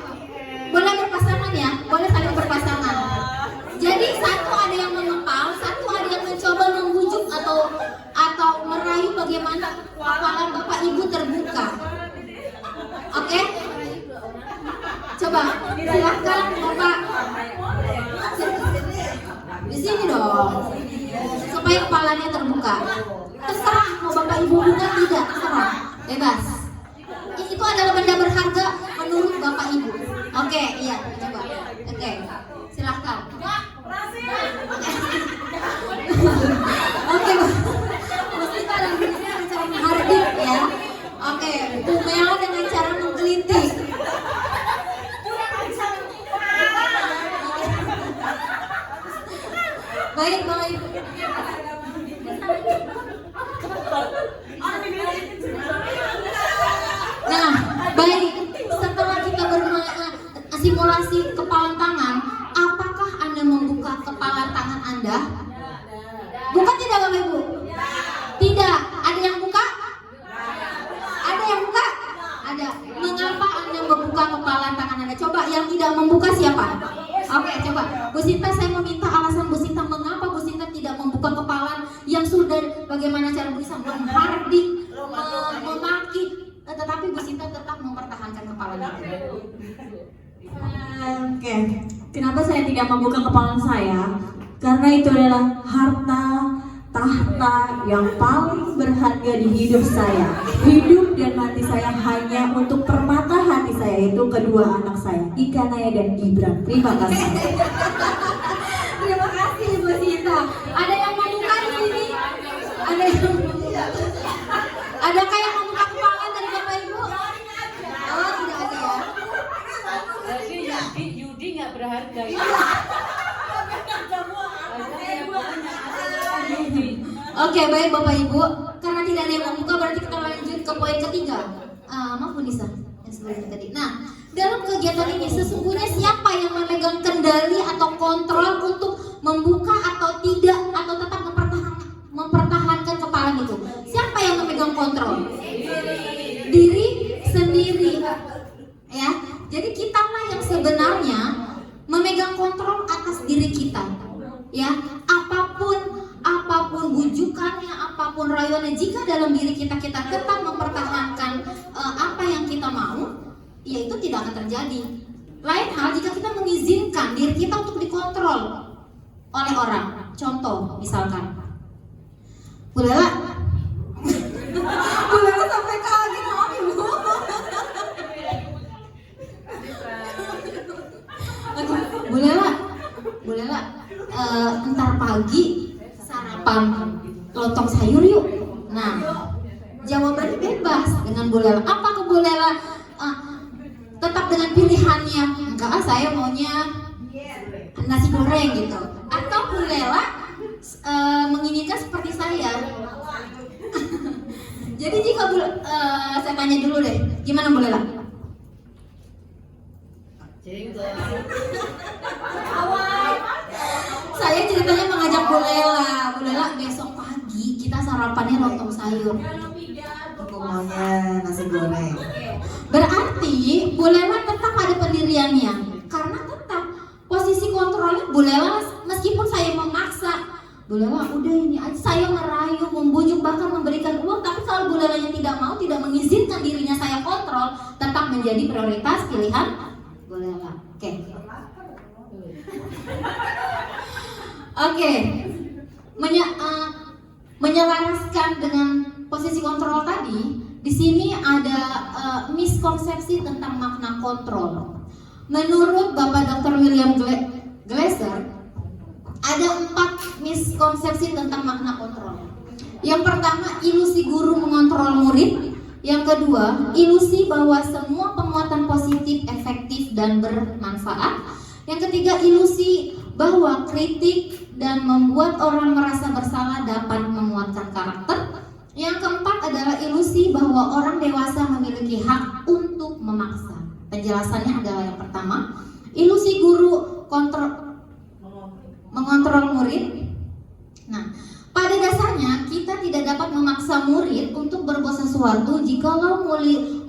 Boleh berpasangan ya, boleh saling berpasangan. Jadi satu ada yang mengepal, satu ada yang mencoba membujuk atau merayu bagaimana kepalan Bapak Ibu terbuka. Oke? Coba silahkan Bapak. Di sini dong. Supaya kepalanya terbuka. Terserah mau Bapak Ibu buka tidak, terserah. Bebas. Itu adalah benda berharga menurut Bapak Ibu. Oke, iya, coba. Oke. Silahkan. Oke, mesti ada dengan cara menghardik ya. Oke, Bu Mela dengan cara menggelitik. Baik, baik. Nah, baik. Setelah kita simulasi kepalan tangan, apakah Anda membuka kepalan tangan Anda? Buka tidak Bapak Ibu? Tidak. Ada yang buka? Ada yang buka? Ada. Mengapa Anda membuka kepalan tangan Anda? Coba yang tidak membuka siapa? Oke, coba. Bu Sinta, saya meminta alasan Bu Sinta mengapa Bu Sinta tidak membuka kepalan yang sudah bagaimana cara Bu Sinta menghardik, memaki, tetapi Bu Sinta tetap mempertahankan kepalanya. Oke, kenapa saya tidak membuka kepala saya? Karena itu adalah harta tahta yang paling berharga di hidup saya. Hidup dan mati saya hanya untuk permata hati saya, yaitu kedua anak saya, Ika Naya dan Gibran. Terima kasih. Terima kasih Bu Sinta. Ada yang membuka di sini? Ada yang membuka? Adakah yang membuka kepala dari Bapak Ibu? Oh, tidak ada ya. Jadi Yudi nggak berharga ya. Oke, baik Bapak Ibu. Karena tidak ada yang membuka, berarti kita lanjut ke poin ketiga. Maaf Bu Nisa, yang sebelumnya tadi. Nah, dalam kegiatan ini sesungguhnya siapa yang memegang kendali atau kontrol untuk membuka atau tidak, atau tetap mempertahankan kepala itu? Siapa yang memegang kontrol? Diri sendiri. Ya, jadi kitalah yang sebenarnya memegang kontrol atas diri kita. Ya, apapun bujukannya, apapun rayuannya, jika dalam diri kita tetap mempertahankan apa yang kita mau, ya itu tidak akan terjadi. Lain hal jika kita mengizinkan diri kita untuk dikontrol oleh orang. Contoh, misalkan Bu Lela Bu Lela sampai kaget, maaf Ibu. Bu Lela, ntar pagi sarapan lontong sayur yuk. Nah, jawabannya bebas dengan Bu Lela. Apakah Bu Lela tetap dengan pilihannya? Enggak, saya maunya nasi goreng gitu. Atau Bu Lela menginginkan seperti saya. Jadi jika saya tanya dulu deh, gimana Bu Lela? Saya ceritanya mengajak Bu Lela besok pagi kita sarapannya lontong sayur. Aku maunya nasi goreng. Berarti Bu Lela tetap ada pendiriannya, karena tetap posisi kontrolnya Bu Lela. Meskipun saya memaksa, Bu Lela udah ini aja, saya merayu, membujuk, bahkan memberikan uang, tapi kalau Bu Lelanya tidak mau, tidak mengizinkan dirinya saya kontrol, tetap menjadi prioritas pilihan Bu Lela. Oke. Menyelaraskan dengan posisi kontrol tadi, di sini ada miskonsepsi tentang makna kontrol. Menurut Bapak Dr. William Glasser, ada 4 miskonsepsi tentang makna kontrol. Yang pertama, ilusi guru mengontrol murid. Yang kedua, ilusi bahwa semua penguatan positif efektif dan bermanfaat. Yang ketiga, ilusi bahwa kritik dan membuat orang merasa bersalah dapat menguatkan karakter. Yang keempat adalah ilusi bahwa orang dewasa memiliki hak untuk memaksa. Penjelasannya adalah yang pertama, ilusi guru mengontrol murid. Nah, pada dasarnya kita tidak dapat memaksa murid untuk berbuat sesuatu jikalau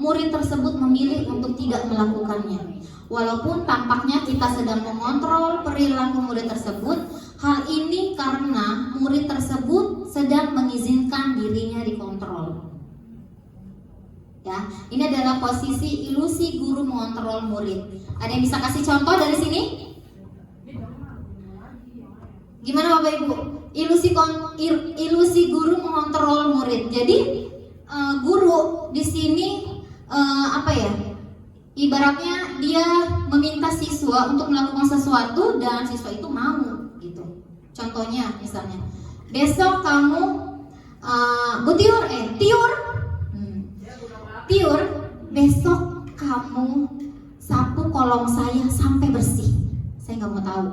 murid tersebut memilih untuk tidak melakukannya. Walaupun tampaknya kita sedang mengontrol perilaku murid tersebut, hal ini karena murid tersebut sedang mengizinkan dirinya dikontrol. Ya, ini adalah posisi ilusi guru mengontrol murid. Ada yang bisa kasih contoh dari sini? Gimana Bapak Ibu? Ilusi guru mengontrol murid. Jadi guru di sini ibaratnya dia meminta siswa untuk melakukan sesuatu dan siswa itu mau gitu. Contohnya misalnya, besok kamu Tiur, besok kamu sapu kolong saya sampai bersih. Saya nggak mau tahu.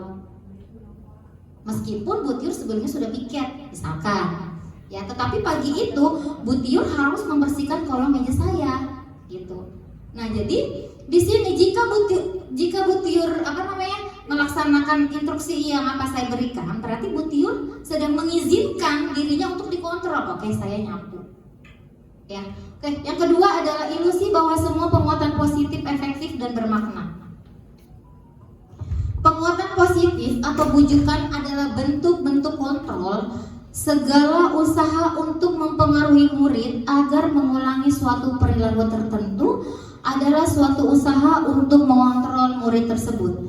Meskipun Bu Tiur sebelumnya sudah piket, misalkan, ya, tetapi pagi itu Bu Tiur harus membersihkan kolong meja saya, gitu. Nah, jadi di sini jika Bu Tiur melaksanakan instruksi yang apa saya berikan, berarti Bu Tiur sedang mengizinkan dirinya untuk dikontrol. Oke, saya nyapu. Ya. Oke, yang kedua adalah ilusi bahwa semua penguatan positif efektif dan bermakna. Penguatan positif atau bujukan adalah bentuk-bentuk kontrol segala usaha untuk mempengaruhi murid agar mengulangi suatu perilaku tertentu adalah suatu usaha untuk mengontrol murid tersebut.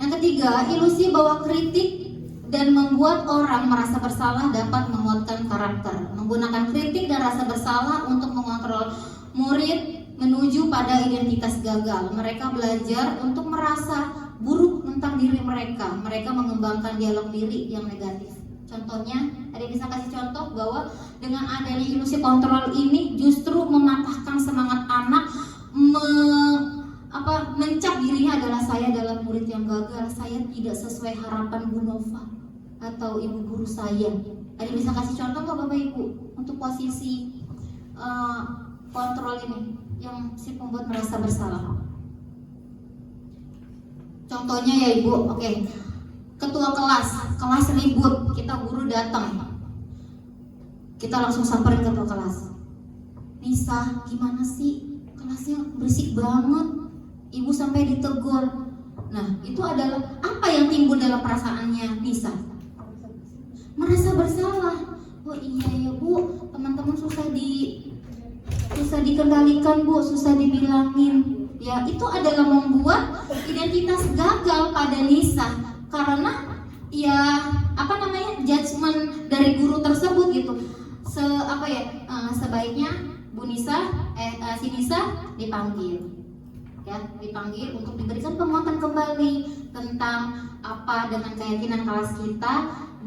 Yang ketiga, ilusi bahwa kritik dan membuat orang merasa bersalah dapat menguatkan karakter. Menggunakan kritik dan rasa bersalah untuk mengontrol murid menuju pada identitas gagal. Mereka belajar untuk merasa buruk tentang diri mereka. Mereka mengembangkan dialog diri yang negatif. Contohnya, ada yang bisa kasih contoh bahwa dengan adanya ilusi kontrol ini justru mematahkan semangat anak mencap dirinya adalah saya adalah murid yang gagal, saya tidak sesuai harapan Bu Nova atau ibu guru saya. Ada yang bisa kasih contoh nggak Bapak Ibu untuk posisi kontrol ini yang si pembuat merasa bersalah? Contohnya ya Ibu, oke. Ketua kelas ribut, kita guru datang, kita langsung samperin ketua kelas. Nisa, gimana sih? Kelasnya berisik banget. Ibu sampai ditegur. Nah, itu adalah apa yang timbul dalam perasaannya Nisa? Merasa bersalah. Oh iya ya Bu, teman-teman susah dikendalikan Bu, susah dibilangin. Ya, itu adalah membuat identitas gagal pada Nisa karena ya judgement dari guru tersebut gitu. Sebaiknya si Nisa dipanggil untuk diberikan penguatan tentang apa dengan keyakinan kelas kita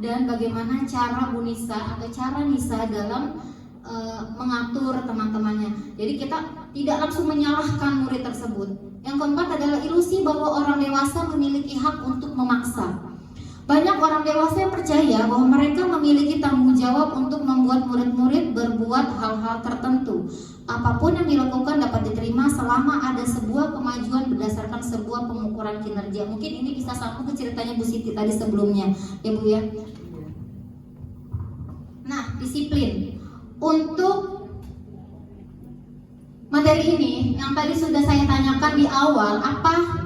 dan bagaimana cara Bu Nisa atau cara Nisa dalam mengatur teman-temannya. Jadi kita tidak langsung menyalahkan murid tersebut. Yang keempat adalah ilusi bahwa orang dewasa memiliki hak untuk memaksa. Banyak orang dewasa yang percaya bahwa mereka memiliki tanggung jawab untuk membuat murid-murid berbuat hal-hal tertentu. Apapun yang dilakukan dapat diterima selama ada sebuah kemajuan berdasarkan sebuah pengukuran kinerja. Mungkin ini bisa sambung ke ceritanya Bu Siti tadi sebelumnya, ya Bu ya. Nah, disiplin. Untuk materi ini yang tadi sudah saya tanyakan di awal, apa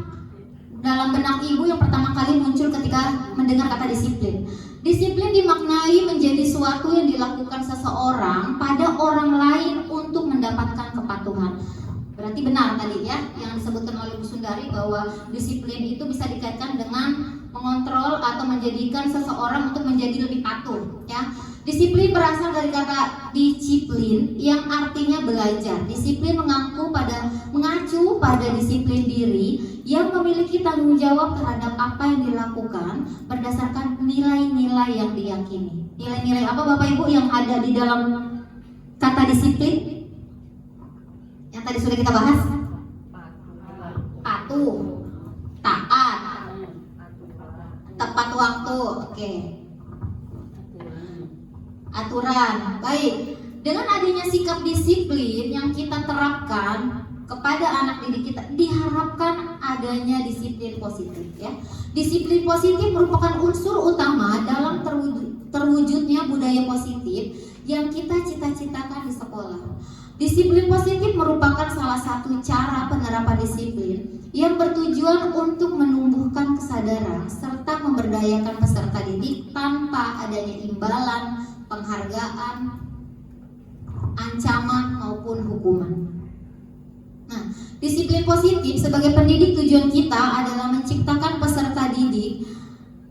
dalam benak ibu yang pertama kali muncul ketika mendengar kata disiplin? Disiplin dimaknai menjadi suatu yang dilakukan seseorang pada orang lain untuk mendapatkan kepatuhan. Berarti benar tadi ya yang disebutkan oleh Bu Sundari bahwa disiplin itu bisa dikaitkan dengan mengontrol atau menjadikan seseorang untuk menjadi lebih patuh ya. Disiplin berasal dari kata disiplin yang artinya belajar. Disiplin mengacu pada disiplin diri yang memiliki tanggung jawab terhadap apa yang dilakukan berdasarkan nilai-nilai yang diyakini. Nilai-nilai apa Bapak Ibu yang ada di dalam kata disiplin? Yang tadi sudah kita bahas? Patuh, taat, tepat waktu, oke. Aturan. Baik. Dengan adanya sikap disiplin yang kita terapkan kepada anak didik kita, diharapkan adanya disiplin positif ya. Disiplin positif merupakan unsur utama dalam terwujudnya budaya positif yang kita cita-citakan di sekolah. Disiplin positif merupakan salah satu cara penerapan disiplin yang bertujuan untuk menumbuhkan kesadaran serta memberdayakan peserta didik tanpa adanya imbalan, penghargaan, ancaman maupun hukuman. Nah, disiplin positif sebagai pendidik tujuan kita adalah menciptakan peserta didik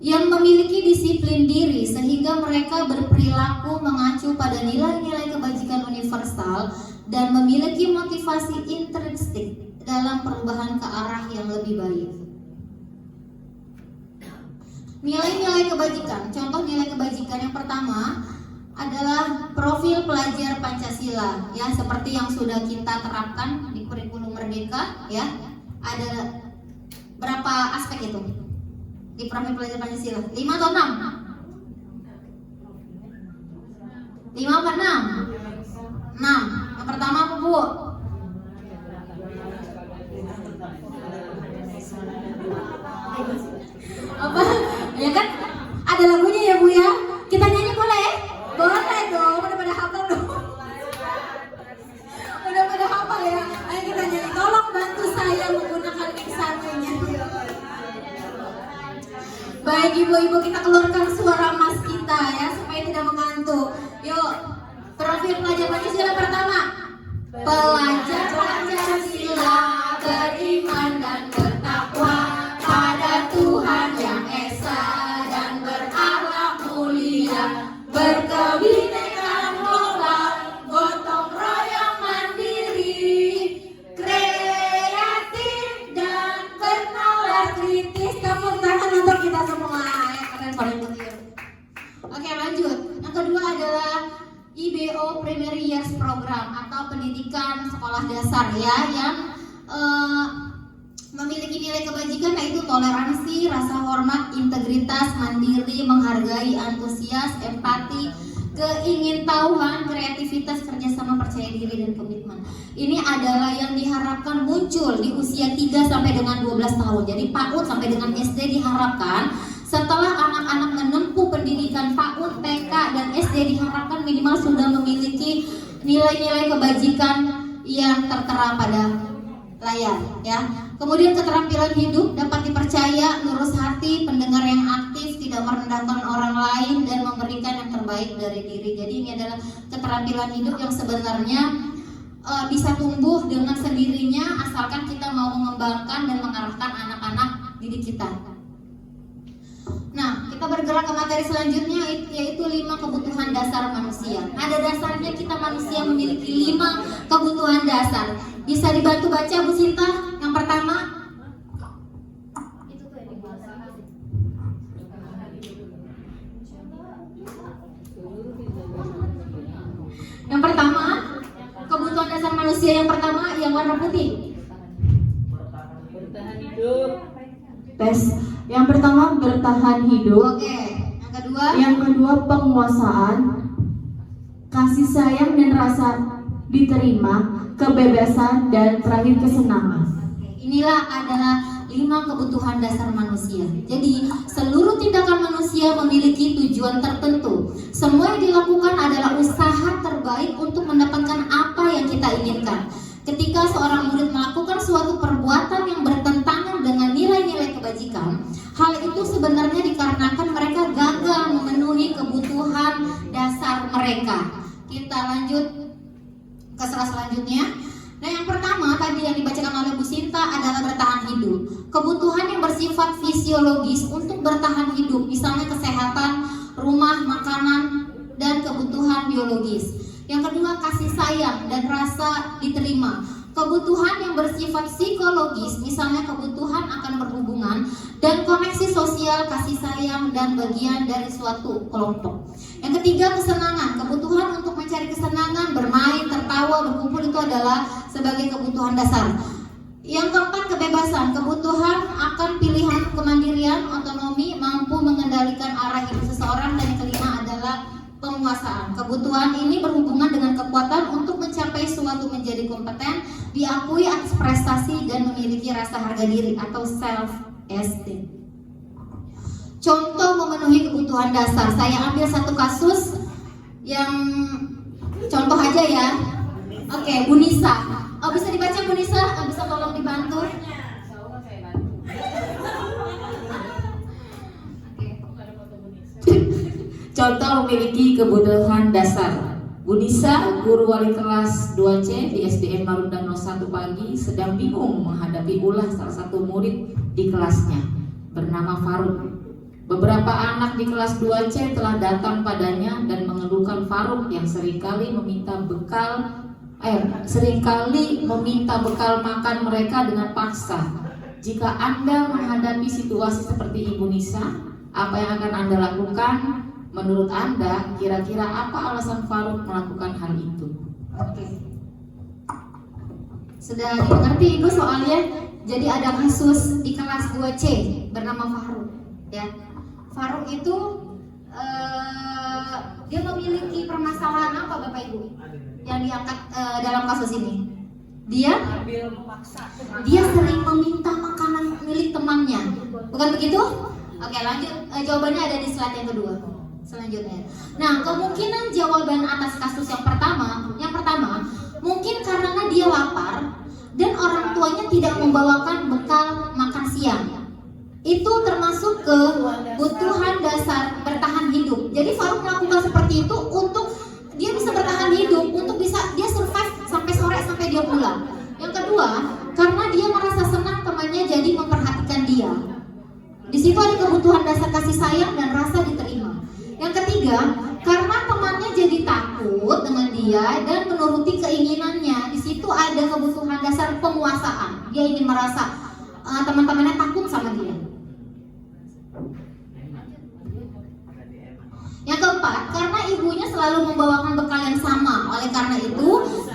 yang memiliki disiplin diri sehingga mereka berperilaku mengacu pada nilai-nilai kebajikan universal dan memiliki motivasi intrinsik dalam perubahan ke arah yang lebih baik. Nilai-nilai kebajikan, contoh nilai kebajikan yang pertama adalah profil pelajar Pancasila ya, seperti yang sudah kita terapkan di kurikulum Merdeka ya. Ada berapa aspek itu di profil pelajar Pancasila? 5 atau 6? 5 apa 6? 6. Yang pertama apa Bu? Apa? Ya kan ada lagunya ya Bu ya. Kita nyanyi boleh? Boleh dong, udah pada hafal dong. Udah pada hafal ya. Ayo kita nyanyi. Tolong bantu saya menggunakan mic satunya. Baik ibu-ibu, kita keluarkan suara emas kita ya supaya tidak mengantuk. Yuk, profil pelajar Pancasila pertama. Pelajar Pancasila beriman dan bertakwa pada Tuhan yang esa dan berakhlak mulia, berkebinekaan global, gotong royong mandiri, kreatif dan bernalar kritis. Tepuk tangan untuk kita semua ya, kalian paling betul. Oke, lanjut. Yang kedua adalah IBO Primary Years Program atau pendidikan sekolah dasar ya, yang memiliki nilai kebajikan yaitu toleransi, rasa hormat, integritas, mandiri, menghargai, antusias, empati, keingintahuan, kreativitas, kerjasama, percaya diri, dan komitmen. Ini adalah yang diharapkan muncul di usia 3 sampai dengan 12 tahun. Jadi PAUD sampai dengan SD diharapkan setelah anak-anak menempuh pendidikan PAUD, TK, dan SD diharapkan minimal sudah memiliki nilai-nilai kebajikan yang tertera pada layar ya. Kemudian keterampilan hidup, dapat dipercaya, lurus hati, pendengar yang aktif, tidak merendahkan orang lain, dan memberikan yang terbaik dari diri. Jadi ini adalah keterampilan hidup yang sebenarnya bisa tumbuh dengan sendirinya asalkan kita mau mengembangkan dan mengarahkan anak-anak didik kita. Nah, kita bergerak ke materi selanjutnya yaitu 5 kebutuhan dasar manusia. Ada dasarnya kita manusia memiliki 5 kebutuhan dasar. Bisa dibantu baca Bu Sinta? Yang pertama itu tuh yang dibahas. manusia yang pertama yang warna putih? Bertahan hidup. Tes. Yang pertama bertahan hidup. Oke. Yang kedua? Yang kedua penguasaan, kasih sayang dan rasa diterima, kebebasan, dan terakhir kesenangan. Inilah adalah 5 kebutuhan dasar manusia. Jadi seluruh tindakan manusia memiliki tujuan tertentu. Semua yang dilakukan adalah usaha terbaik untuk mendapatkan apa yang kita inginkan. Ketika seorang murid melakukan suatu perbuatan yang bertentangan dengan nilai-nilai kebajikan, hal itu sebenarnya dikarenakan mereka gagal memenuhi kebutuhan dasar mereka. Kita lanjut ke slide selanjutnya. Nah, yang pertama tadi yang dibacakan oleh Bu Sinta adalah bertahan hidup. Kebutuhan yang bersifat fisiologis untuk bertahan hidup, misalnya kesehatan, rumah, makanan, dan kebutuhan biologis. Yang kedua, kasih sayang dan rasa diterima. Kebutuhan yang bersifat psikologis, misalnya kebutuhan akan berhubungan dan koneksi sosial, kasih sayang, dan bagian dari suatu kelompok. Yang ketiga, kesenangan. Kebutuhan untuk mencari kesenangan, bermain, tertawa, berkumpul itu adalah sebagai kebutuhan dasar. Yang keempat, kebebasan. Kebutuhan akan pilihan kemandirian, otonomi, mampu mengendalikan arah hidup seseorang. Dan yang kelima adalah penguasaan. Kebutuhan ini berhubungan dengan kekuatan untuk mencapai suatu menjadi kompeten, diakui atas prestasi, dan memiliki rasa harga diri atau self esteem. Contoh memenuhi kebutuhan dasar. Saya ambil satu kasus yang contoh aja ya. Oke, Bu Nisa. Oh, bisa dibaca Bu Nisa? Bisa tolong dibantu? Contoh memiliki kebutuhan dasar. Bu Nisa, guru wali kelas 2C di SDN Marunda 01 Pagi, sedang bingung menghadapi ulah salah satu murid di kelasnya bernama Faruk. Beberapa anak di kelas 2C telah datang padanya dan mengeluhkan Faruk yang seringkali meminta bekal makan mereka dengan paksa. Jika Anda menghadapi situasi seperti Ibu Nisa, apa yang akan Anda lakukan? Menurut Anda, kira-kira apa alasan Faruk melakukan hal itu? Oke. Sudah dimengerti Ibu soalnya? Jadi ada kasus di kelas 2C bernama Faruk, ya. Faruk itu dia memiliki permasalahan apa Bapak Ibu yang diangkat dalam kasus ini? Dia sering meminta makanan milik temannya, bukan begitu? Oke, lanjut. Jawabannya ada di slide yang kedua. Selanjutnya. Nah, kemungkinan jawaban atas kasus yang pertama mungkin karena dia lapar dan orang tuanya tidak membawakan bekal makan siang. Itu termasuk kebutuhan dasar bertahan hidup. Jadi Faruk melakukan seperti itu untuk dia bisa bertahan hidup, untuk bisa dia survive sampai sore sampai dia pulang. Yang kedua, karena dia merasa senang temannya jadi memperhatikan dia. Di situ ada kebutuhan dasar kasih sayang dan rasa diterima. Yang ketiga, karena temannya jadi takut dengan dia dan menuruti keinginannya. Di situ ada kebutuhan dasar penguasaan. Dia ingin merasa teman-temannya takut sama dia. Yang keempat, karena ibunya selalu membawakan bekal yang sama. Oleh karena itu,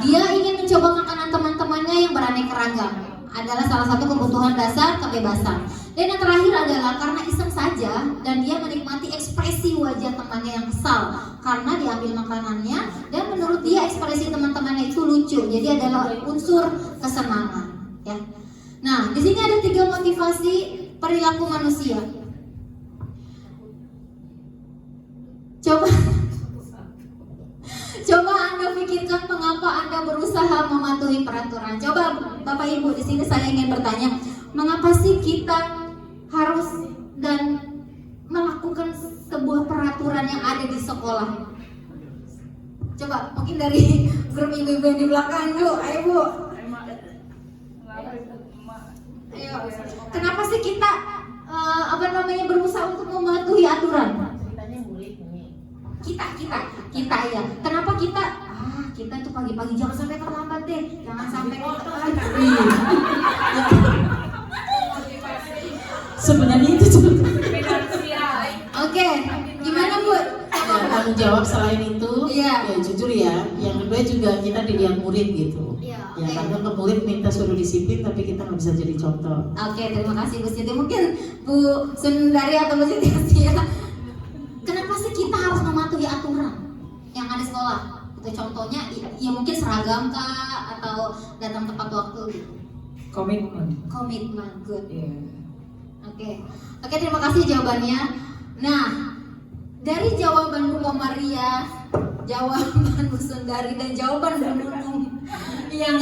dia ingin mencoba makanan teman-temannya yang beraneka ragam. Adalah salah satu kebutuhan dasar kebebasan. Dan yang terakhir adalah karena iseng saja dan dia menikmati ekspresi wajah temannya yang kesal karena diambil makanannya, dan menurut dia ekspresi teman-temannya itu lucu. Jadi adalah unsur kesenangan, ya. Nah, di sini ada 3 motivasi perilaku manusia. Coba Anda pikirkan mengapa Anda berusaha mematuhi peraturan. Coba Bapak Ibu, di sini saya ingin bertanya, mengapa sih kita harus dan melakukan sebuah peraturan yang ada di sekolah? Coba mungkin dari grup ibu-ibu yang di belakang dulu. Ayo Bu. Ayo. Kenapa sih kita berusaha untuk mematuhi aturan? Kita ya. Kenapa kita itu pagi-pagi jangan sampai terlambat deh, jangan sampai Sebenarnya itu Oke, gimana Bu? tanggung jawab selain itu, Iya. ya jujur ya. Yang kedua juga kita dilihat murid gitu. Iya, Ya oke. kadang ke murid minta suruh disiplin tapi kita nggak bisa jadi contoh. Oke, terima kasih Bu Siti. Mungkin Bu Sundari atau Bu Siti ya. Kenapa sih kita harus mematuhi aturan yang ada di sekolah? Itu contohnya, ya mungkin seragam kah atau datang tepat waktu gitu. Komitmen. Komitmen, good. Iya. Oke, terima kasih jawabannya. Nah, dari jawaban Bu Maria, jawaban Bu Sundari dan jawaban Bu Nunung yang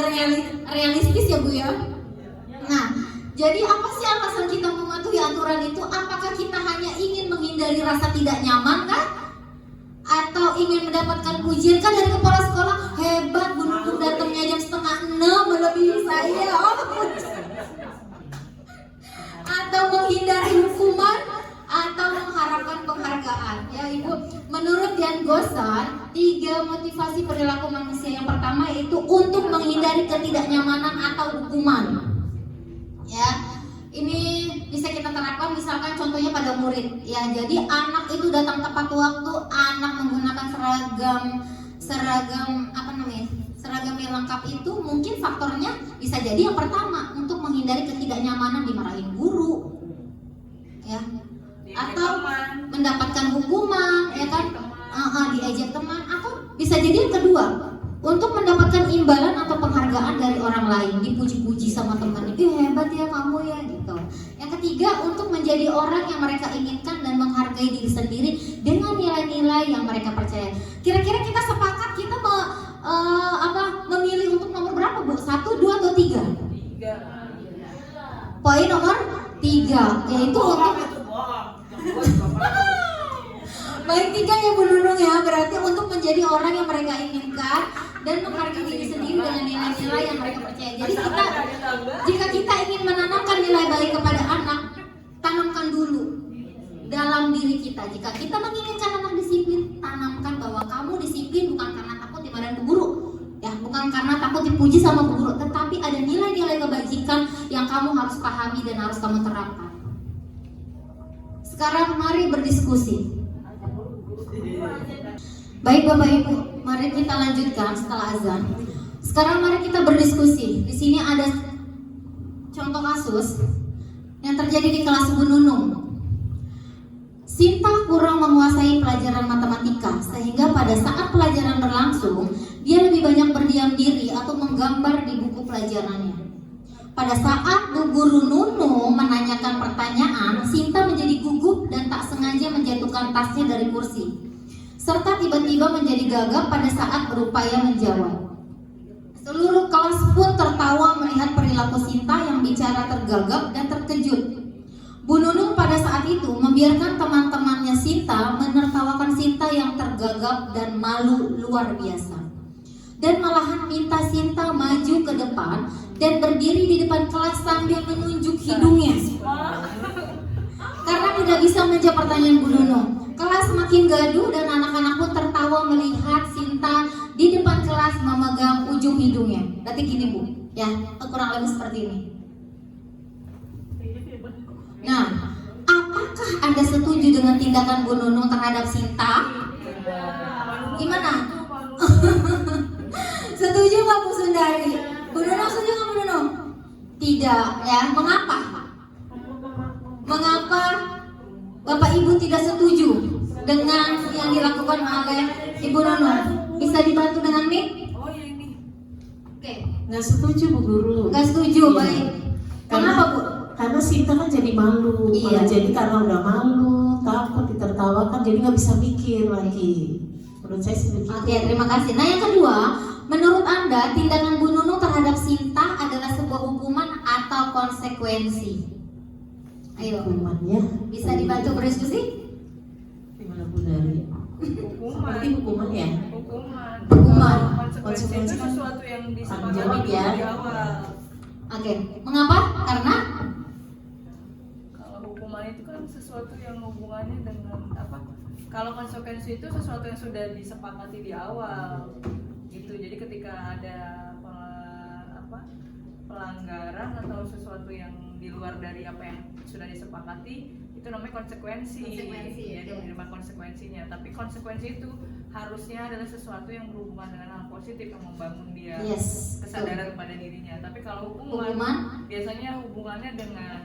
realistis ya Bu ya. Nah, jadi apa sih alasan kita mematuhi aturan itu? Apakah kita hanya ingin menghindari rasa tidak nyaman kah? Atau ingin mendapatkan pujian kan dari kepala sekolah? Hebat, Bu Nunung datangnya jam 5:30 melebihi saya. Atau menghindari hukuman atau mengharapkan penghargaan ya Ibu. Menurut Jan Gosan, 3 motivasi perilaku manusia. Yang pertama yaitu untuk menghindari ketidaknyamanan atau hukuman. Ya, ini bisa kita terapkan misalkan contohnya pada murid. Ya, jadi anak itu datang tepat waktu, anak menggunakan seragam apa namanya? Seragam yang lengkap itu mungkin faktornya bisa jadi yang pertama untuk menghindari ketidaknyamanan dimarahin guru. Ya. Atau mendapatkan hukuman, ya kan? Diejek teman, atau bisa jadi yang kedua untuk mendapatkan imbalan atau penghargaan dari orang lain, dipuji-puji sama temannya, hebat ya kamu ya gitu. Yang ketiga untuk menjadi orang yang mereka inginkan dan menghargai diri sendiri dengan nilai-nilai yang mereka percaya. Kira-kira kita sepakat kita memilih untuk nomor berapa Bu? 1, 2, atau 3? 3. Poin nomor 3 yaitu untuk baik 3 ya Bu Nunung ya, berarti untuk menjadi orang yang mereka inginkan dan menghargai diri sendiri dengan nilai-nilai yang mereka percaya. Jadi jika kita ingin menanamkan nilai baik kepada anak, tanamkan dulu dalam diri kita. Jika kita menginginkan anak disiplin, tanamkan bahwa kamu disiplin bukan karena takut dimarahin bu guru, ya bukan karena takut dipuji sama bu guru, tetapi ada nilai-nilai kebajikan yang kamu harus pahami dan harus kamu terapkan. Sekarang mari berdiskusi. Baik Bapak Ibu, mari kita lanjutkan setelah azan. Sekarang mari kita berdiskusi. Di sini ada contoh kasus yang terjadi di kelas Bu Nunung. Sinta kurang menguasai pelajaran matematika sehingga pada saat pelajaran berlangsung dia lebih banyak berdiam diri atau menggambar di buku pelajarannya. Pada saat Bu Guru Nunung menanyakan pertanyaan, Sinta menjadi gugup dan tak sengaja menjatuhkan tasnya dari kursi, serta tiba-tiba menjadi gagap pada saat berupaya menjawab. Seluruh kelas pun tertawa melihat perilaku Sinta yang bicara tergagap dan terkejut. Bu Nunung pada saat itu membiarkan teman-temannya Sinta menertawakan Sinta yang tergagap dan malu luar biasa, dan malahan minta Sinta maju ke depan dan berdiri di depan kelas sambil menunjuk hidungnya karena tidak bisa menjawab pertanyaan Bu Nunung. Kelas semakin gaduh dan anak-anak pun tertawa melihat Sinta di depan kelas memegang ujung hidungnya. Berarti gini Bu, ya kurang lebih seperti ini. Nah, apakah Anda setuju dengan tindakan Bu Nunung terhadap Sinta? Gimana? Setuju nggak Bu Sundari? Bu Nunung setuju nggak Bu Nunung? Tidak, ya. Mengapa? Mengapa Bapak Ibu tidak setuju dengan yang dilakukan oleh Ibu Nunung? Bisa dibantu dengan mic? Oh ya ini. Oke, Nggak setuju Bu Guru. nggak setuju, Iya. baik. Kenapa Bu? Karena Sinta kan jadi malu. Iya. Jadi karena udah malu, takut ditertawakan, jadi nggak bisa mikir lagi. Menurut saya sih begitu. Oke, terima kasih. Nah yang kedua, menurut Anda tindakan Bu Nunung terhadap Sinta adalah sebuah hukuman atau konsekuensi? Ayo, Hukumannya bisa dibantu berdiskusi? gimana Bu Dari? Hukuman. Berarti hukuman ya? Hukuman. Konsekuensi itu sesuatu yang Tanggung jawab disepakati ya. di awal. Oke, mengapa? Karena Kalau hukuman itu kan sesuatu yang hubungannya dengan apa? Kalau konsekuensi itu sesuatu yang sudah disepakati di awal, gitu. Jadi ketika ada pelanggaran atau sesuatu yang di luar dari apa yang sudah disepakati, itu namanya konsekuensi. Konsekuensi, Ya, dia oke. menerima konsekuensinya. Tapi konsekuensi itu harusnya adalah sesuatu yang berhubungan dengan hal positif yang membangun dia Yes. kesadaran pada dirinya. Tapi kalau Hukuman? biasanya hubungannya dengan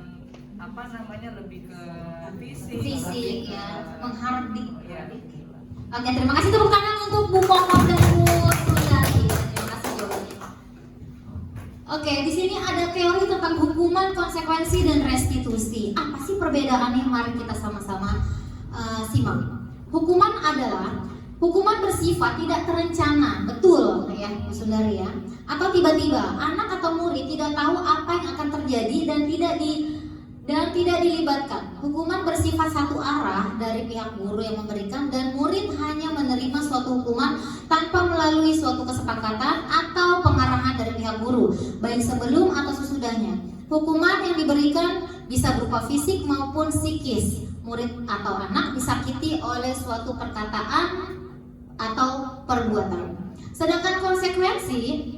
apa namanya lebih ke fisik, Fisik lebih ke- ya, menghardik. Ya. Oke, terima kasih tepuk tangan untuk Bu Kokok dan Bu Suryati. Terima kasih jawabannya. Oke, di sini ada teori tentang hukuman, konsekuensi, dan restitusi. Apa sih perbedaannya? Mari kita sama-sama simak. Hukuman adalah hukuman bersifat tidak terencana, betul ya Bu Sundari ya. Atau tiba-tiba anak atau murid tidak tahu apa yang akan terjadi dan tidak dilibatkan. Hukuman bersifat satu arah dari pihak guru yang memberikan dan murid hanya menerima suatu hukuman tanpa melalui suatu kesepakatan atau pengarahan dari pihak guru, baik sebelum atau sesudahnya. Hukuman yang diberikan bisa berupa fisik maupun psikis. Murid atau anak disakiti oleh suatu perkataan atau perbuatan. Sedangkan konsekuensi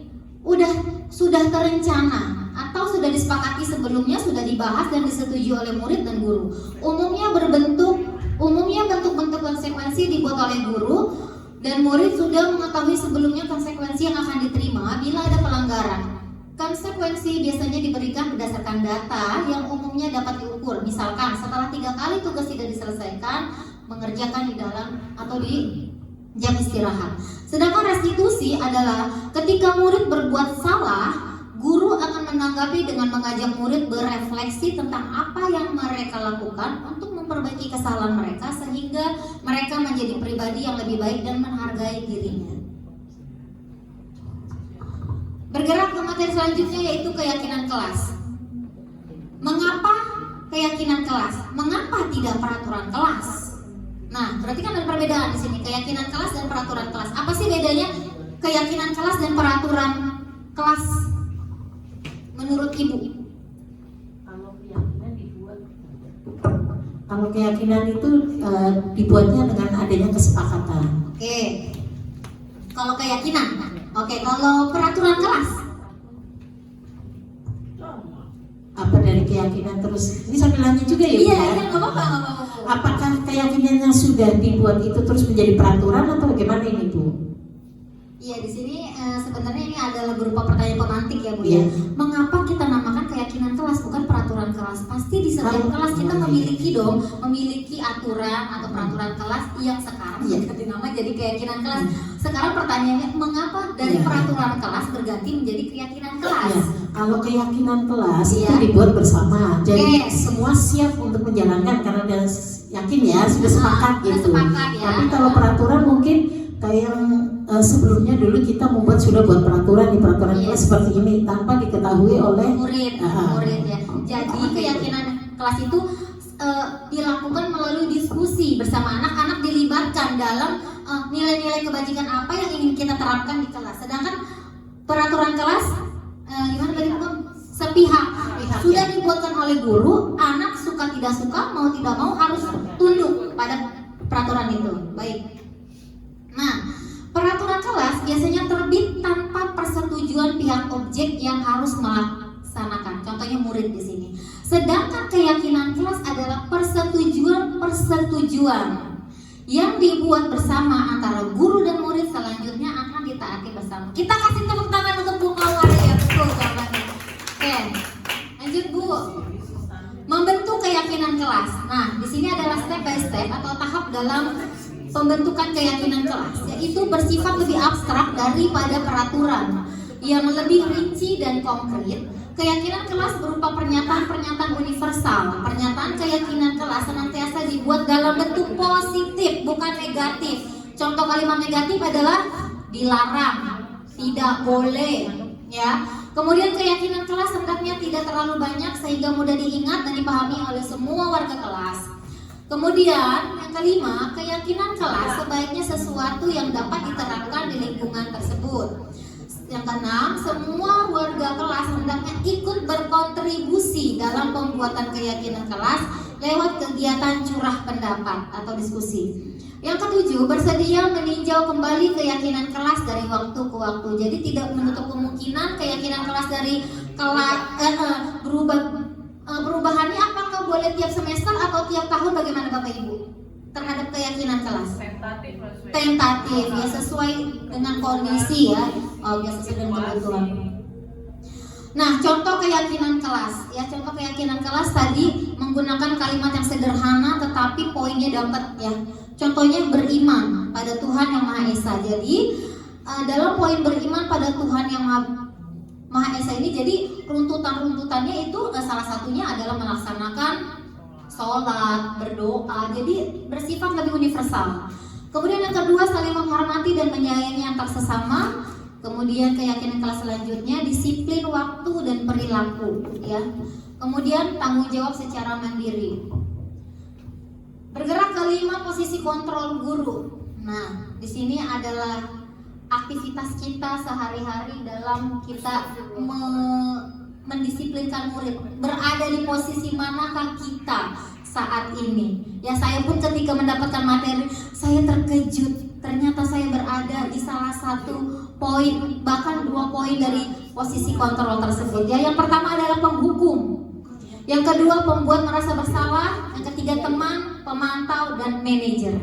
sudah terencana atau sudah disepakati sebelumnya, sudah dibahas dan disetujui oleh murid dan guru. Umumnya bentuk-bentuk konsekuensi dibuat oleh guru dan murid sudah mengetahui sebelumnya konsekuensi yang akan diterima bila ada pelanggaran. Konsekuensi biasanya diberikan berdasarkan data yang umumnya dapat diukur. Misalkan setelah 3 kali tugas tidak diselesaikan, mengerjakan di dalam atau di jam istirahat. Sedangkan restitusi adalah ketika murid berbuat salah, guru akan menanggapi dengan mengajak murid berefleksi tentang apa yang mereka lakukan untuk memperbaiki kesalahan mereka sehingga mereka menjadi pribadi yang lebih baik dan menghargai dirinya. Bergerak ke materi selanjutnya yaitu keyakinan kelas. Mengapa keyakinan kelas? Mengapa tidak peraturan kelas? Nah, berarti kan ada perbedaan di sini, keyakinan kelas dan peraturan kelas. Apa sih bedanya keyakinan kelas dan peraturan kelas menurut Ibu? Kalau keyakinan itu dibuatnya dengan adanya kesepakatan. Oke. Kalau keyakinan. Oke, kalau peraturan kelas. Apa dari keyakinan terus? Ini sambil nanya juga ya? Bu, Iya, ya? iya, nggak apa-apa. Apakah keyakinan yang sudah dibuat itu terus menjadi peraturan atau bagaimana ini, Bu? Iya, di sini sebenarnya ini adalah berupa pertanyaan pemantik ya Bu Iya. ya. Mengapa kita namakan keyakinan kelas bukan peraturan kelas? Pasti di setiap kelas kita memiliki aturan atau peraturan kelas yang sekarang ganti nama jadi keyakinan kelas. Sekarang pertanyaannya, mengapa dari peraturan kelas berganti menjadi keyakinan kelas? Ya, kalau keyakinan kelas Iya. itu dibuat bersama, jadi Oke. semua siap untuk menjalankan karena dia yakin ya sudah sepakat Sudah gitu. sepakat ya. Tapi kalau peraturan mungkin kayak yang sebelumnya dulu kita membuat sudah buat peraturan di peraturan Iya. kelas seperti ini tanpa diketahui oleh murid ya. Jadi keyakinan kelas itu dilakukan melalui diskusi bersama anak-anak, dilibatkan dalam nilai-nilai kebajikan apa yang ingin kita terapkan di kelas. Sedangkan peraturan kelas gimana tadi Bu? Sepihak. Sudah dibuatkan oleh guru, anak suka tidak suka, mau tidak mau harus tunduk pada peraturan itu. Baik. Nah, peraturan kelas biasanya terbit tanpa persetujuan pihak objek yang harus melaksanakan. Contohnya murid di sini. Sedangkan keyakinan kelas adalah persetujuan yang dibuat bersama antara guru dan murid, selanjutnya akan ditaati bersama. Kita kasih tepuk tangan untuk Bu Mawar ya, betul jawabannya. Oke, lanjut Bu. Membentuk keyakinan kelas. Nah, di sini adalah step by step atau tahap dalam pembentukan keyakinan kelas, yaitu bersifat lebih abstrak daripada peraturan yang lebih rinci dan konkret. Keyakinan kelas berupa pernyataan-pernyataan universal. Pernyataan keyakinan kelas senantiasa dibuat dalam bentuk positif, bukan negatif. Contoh kalimat negatif adalah dilarang, tidak boleh, ya. Kemudian keyakinan kelas hendaknya tidak terlalu banyak sehingga mudah diingat dan dipahami oleh semua warga kelas. Kemudian yang kelima, keyakinan kelas sebaiknya sesuatu yang dapat diterapkan di lingkungan tersebut. Yang keenam, semua warga kelas hendaknya ikut berkontribusi dalam pembuatan keyakinan kelas lewat kegiatan curah pendapat atau diskusi. Yang ketujuh, bersedia meninjau kembali keyakinan kelas dari waktu ke waktu. Jadi tidak menutup kemungkinan keyakinan kelas dari kelas perubahannya apakah apakah boleh tiap semester atau tiap tahun, bagaimana Bapak Ibu terhadap keyakinan kelas? Tentatif maksudnya. Tentatif ya, sesuai dengan kondisi ya. Oh, biasa sesuai dengan kebutuhan. Nah, contoh keyakinan kelas ya, contoh keyakinan kelas tadi menggunakan kalimat yang sederhana tetapi poinnya dapat ya. Contohnya beriman pada Tuhan yang Maha Esa. Jadi dalam poin beriman pada Tuhan yang Maha Esa ini, jadi runtutannya itu salah satunya adalah melaksanakan sholat, berdoa, jadi bersifat lebih universal. Kemudian yang kedua, saling menghormati dan menyayangi antar sesama. Kemudian keyakinan kelas selanjutnya, disiplin waktu dan perilaku ya. Kemudian tanggung jawab secara mandiri. Bergerak kelima, posisi kontrol guru. Nah, di sini adalah aktivitas kita sehari-hari dalam kita mendisiplinkan murid. Berada di posisi manakah kita saat ini? Ya, saya pun ketika mendapatkan materi, saya terkejut. Ternyata saya berada di salah satu poin, bahkan 2 poin dari posisi kontrol tersebut. Ya, yang pertama adalah penghukum. Yang kedua, pembuat merasa bersalah. Yang ketiga, teman, pemantau, dan manajer.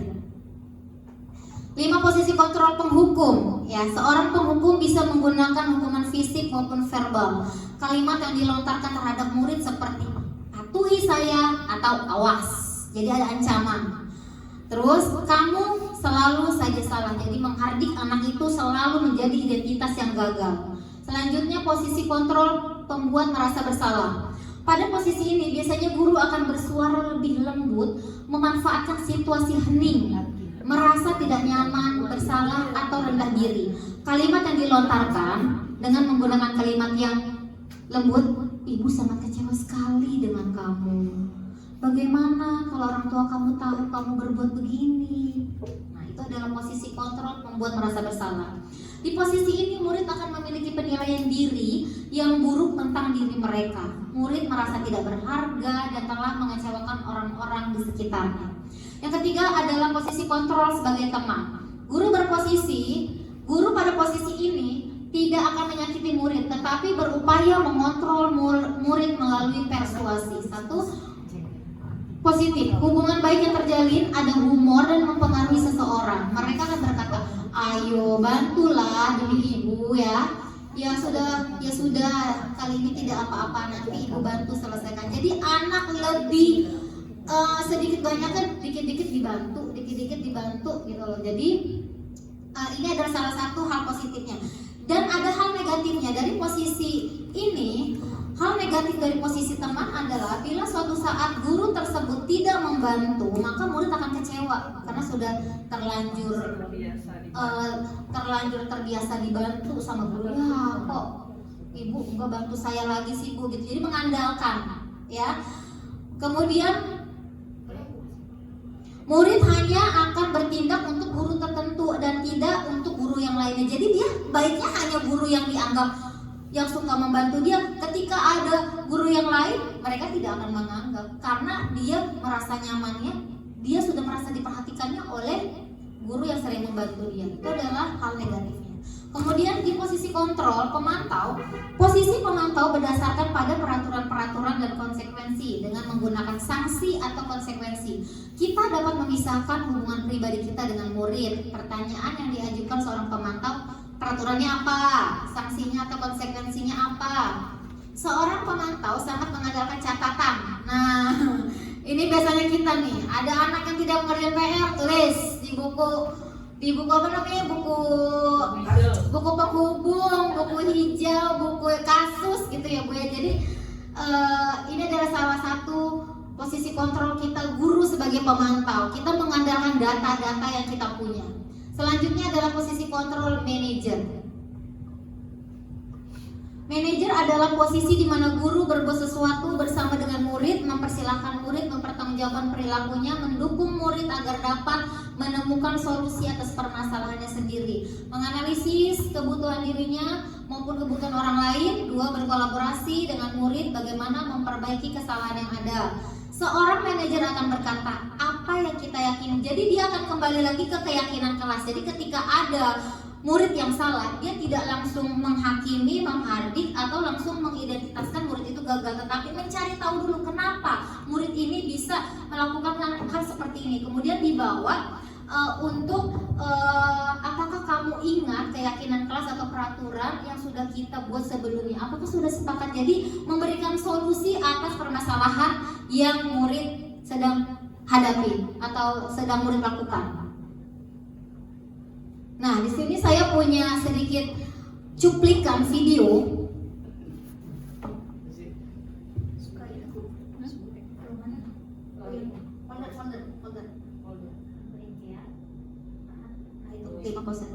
5 posisi kontrol penghukum. Ya, seorang penghukum bisa menggunakan hukuman fisik maupun verbal. Kalimat yang dilontarkan terhadap murid seperti patuhi saya atau awas. Jadi ada ancaman. Terus kamu selalu saja salah. Jadi menghardik anak itu selalu menjadi identitas yang gagal. Selanjutnya posisi kontrol pembuat merasa bersalah. Pada posisi ini biasanya guru akan bersuara lebih lembut, memanfaatkan situasi hening, merasa tidak nyaman, bersalah, atau rendah diri. Kalimat yang dilontarkan dengan menggunakan kalimat yang lembut, ibu sangat kecewa sekali dengan kamu. Bagaimana kalau orang tua kamu tahu kamu berbuat begini? Nah, itu adalah posisi kontrol membuat merasa bersalah. Di posisi ini murid akan memiliki penilaian diri yang buruk tentang diri mereka. Murid merasa tidak berharga dan telah mengecewakan orang-orang di sekitarnya. Yang ketiga adalah posisi kontrol sebagai teman. Guru pada posisi ini tidak akan menyakiti murid, tetapi berupaya mengontrol murid melalui persuasi. 1. Positif, hubungan baik yang terjalin, ada humor dan mempengaruhi seseorang. Mereka akan berkata, ayo bantulah demi ibu ya. Ya sudah, kali ini tidak apa-apa, nanti ibu bantu selesaikan. Jadi anak lebih sedikit banyak kan, dikit-dikit dibantu gitu loh. Jadi ini adalah salah satu hal positifnya. Dan ada hal negatifnya dari posisi ini. Hal negatif dari posisi teman adalah bila suatu saat guru tersebut tidak membantu, maka murid akan kecewa karena sudah terlanjur terbiasa dibantu sama guru. Ya kok ibu nggak bantu saya lagi sih bu, gitu. Jadi mengandalkan ya. Kemudian murid hanya akan bertindak untuk guru tertentu dan tidak untuk guru yang lainnya. Jadi dia baiknya hanya guru yang dianggap yang suka membantu dia. Ketika ada guru yang lain, mereka tidak akan menganggap karena dia merasa nyamannya, dia sudah merasa diperhatikannya oleh guru yang sering membantu dia. Itu adalah hal negatifnya. Kemudian di posisi kontrol pemantau, posisi pemantau berdasarkan pada peraturan-peraturan dan konsekuensi dengan menggunakan sanksi atau konsekuensi. Kita dapat memisahkan hubungan pribadi kita dengan murid. Pertanyaan yang diajukan seorang pemantau, peraturannya apa? Sanksinya atau konsekuensinya apa? Seorang pemantau sangat mengandalkan catatan. Nah, ini biasanya kita nih, ada anak yang tidak mengerjakan PR, tulis di buku apa namanya? Buku penghubung, buku hijau, buku kasus gitu ya Bu ya. Jadi ini adalah salah satu posisi kontrol kita guru sebagai pemantau. Kita mengandalkan data-data yang kita punya. Selanjutnya adalah posisi kontrol manajer. Manajer adalah posisi di mana guru berbuat sesuatu bersama dengan murid, mempersilahkan murid mempertanggungjawabkan perilakunya, mendukung murid agar dapat menemukan solusi atas permasalahannya sendiri, menganalisis kebutuhan dirinya maupun kebutuhan orang lain. 2. Berkolaborasi dengan murid bagaimana memperbaiki kesalahan yang ada. Seorang manajer akan berkata apa yang kita yakini. Jadi dia akan kembali lagi ke keyakinan kelas. Jadi ketika ada murid yang salah, dia tidak langsung menghakimi, menghardik, atau langsung mengidentitaskan murid itu gagal, tetapi mencari tahu dulu kenapa murid ini bisa melakukan hal seperti ini. Kemudian dibawa untuk apakah kamu ingat keyakinan kelas atau peraturan yang sudah kita buat sebelumnya? Apakah sudah sepakat? Jadi memberikan solusi atas permasalahan yang murid sedang hadapi atau sedang murid lakukan. Nah, di sini saya punya sedikit cuplikan video.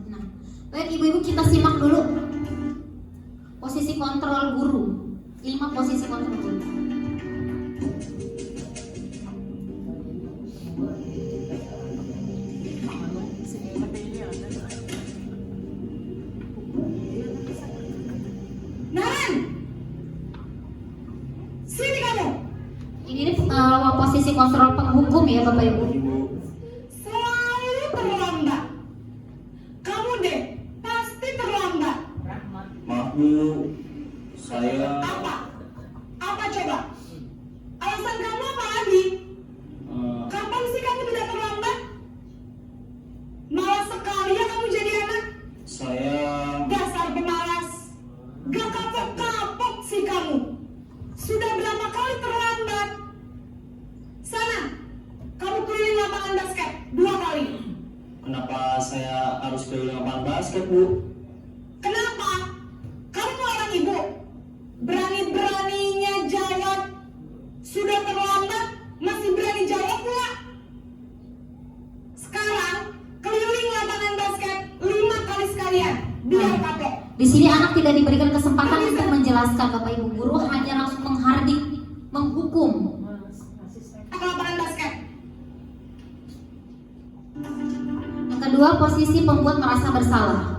Nah, baik ibu-ibu, kita simak dulu posisi kontrol guru. 5 posisi kontrol guru. Posisi kontrol penghukum ya Bapak Ibu. Selalu terlambat. Kamu deh pasti terlambat. Maaf Bu, saya. Apa coba? Alasan kamu apa lagi? Kapan sih kamu tidak terlambat? Malas sekali ya kamu jadi anak. Saya. Dasar pemalas. Gak kapok-kapok sih kamu. Sudah berapa kali terlambat? Sana, kamu keliling lapangan basket 2 kali. Kenapa saya harus keliling lapangan basket, Bu? Kenapa? Kamu orang ibu. Berani-beraninya jawab. Sudah terlambat, masih berani jawab pula. Sekarang, keliling lapangan basket 5 kali sekalian. Biar kapok. Di sini anak tidak diberikan kesempatan untuk menjelaskan, Bapak Ibu. Guru hanya langsung menghardik, menghukum. Lapangan basket. Yang kedua, posisi pembuat merasa bersalah.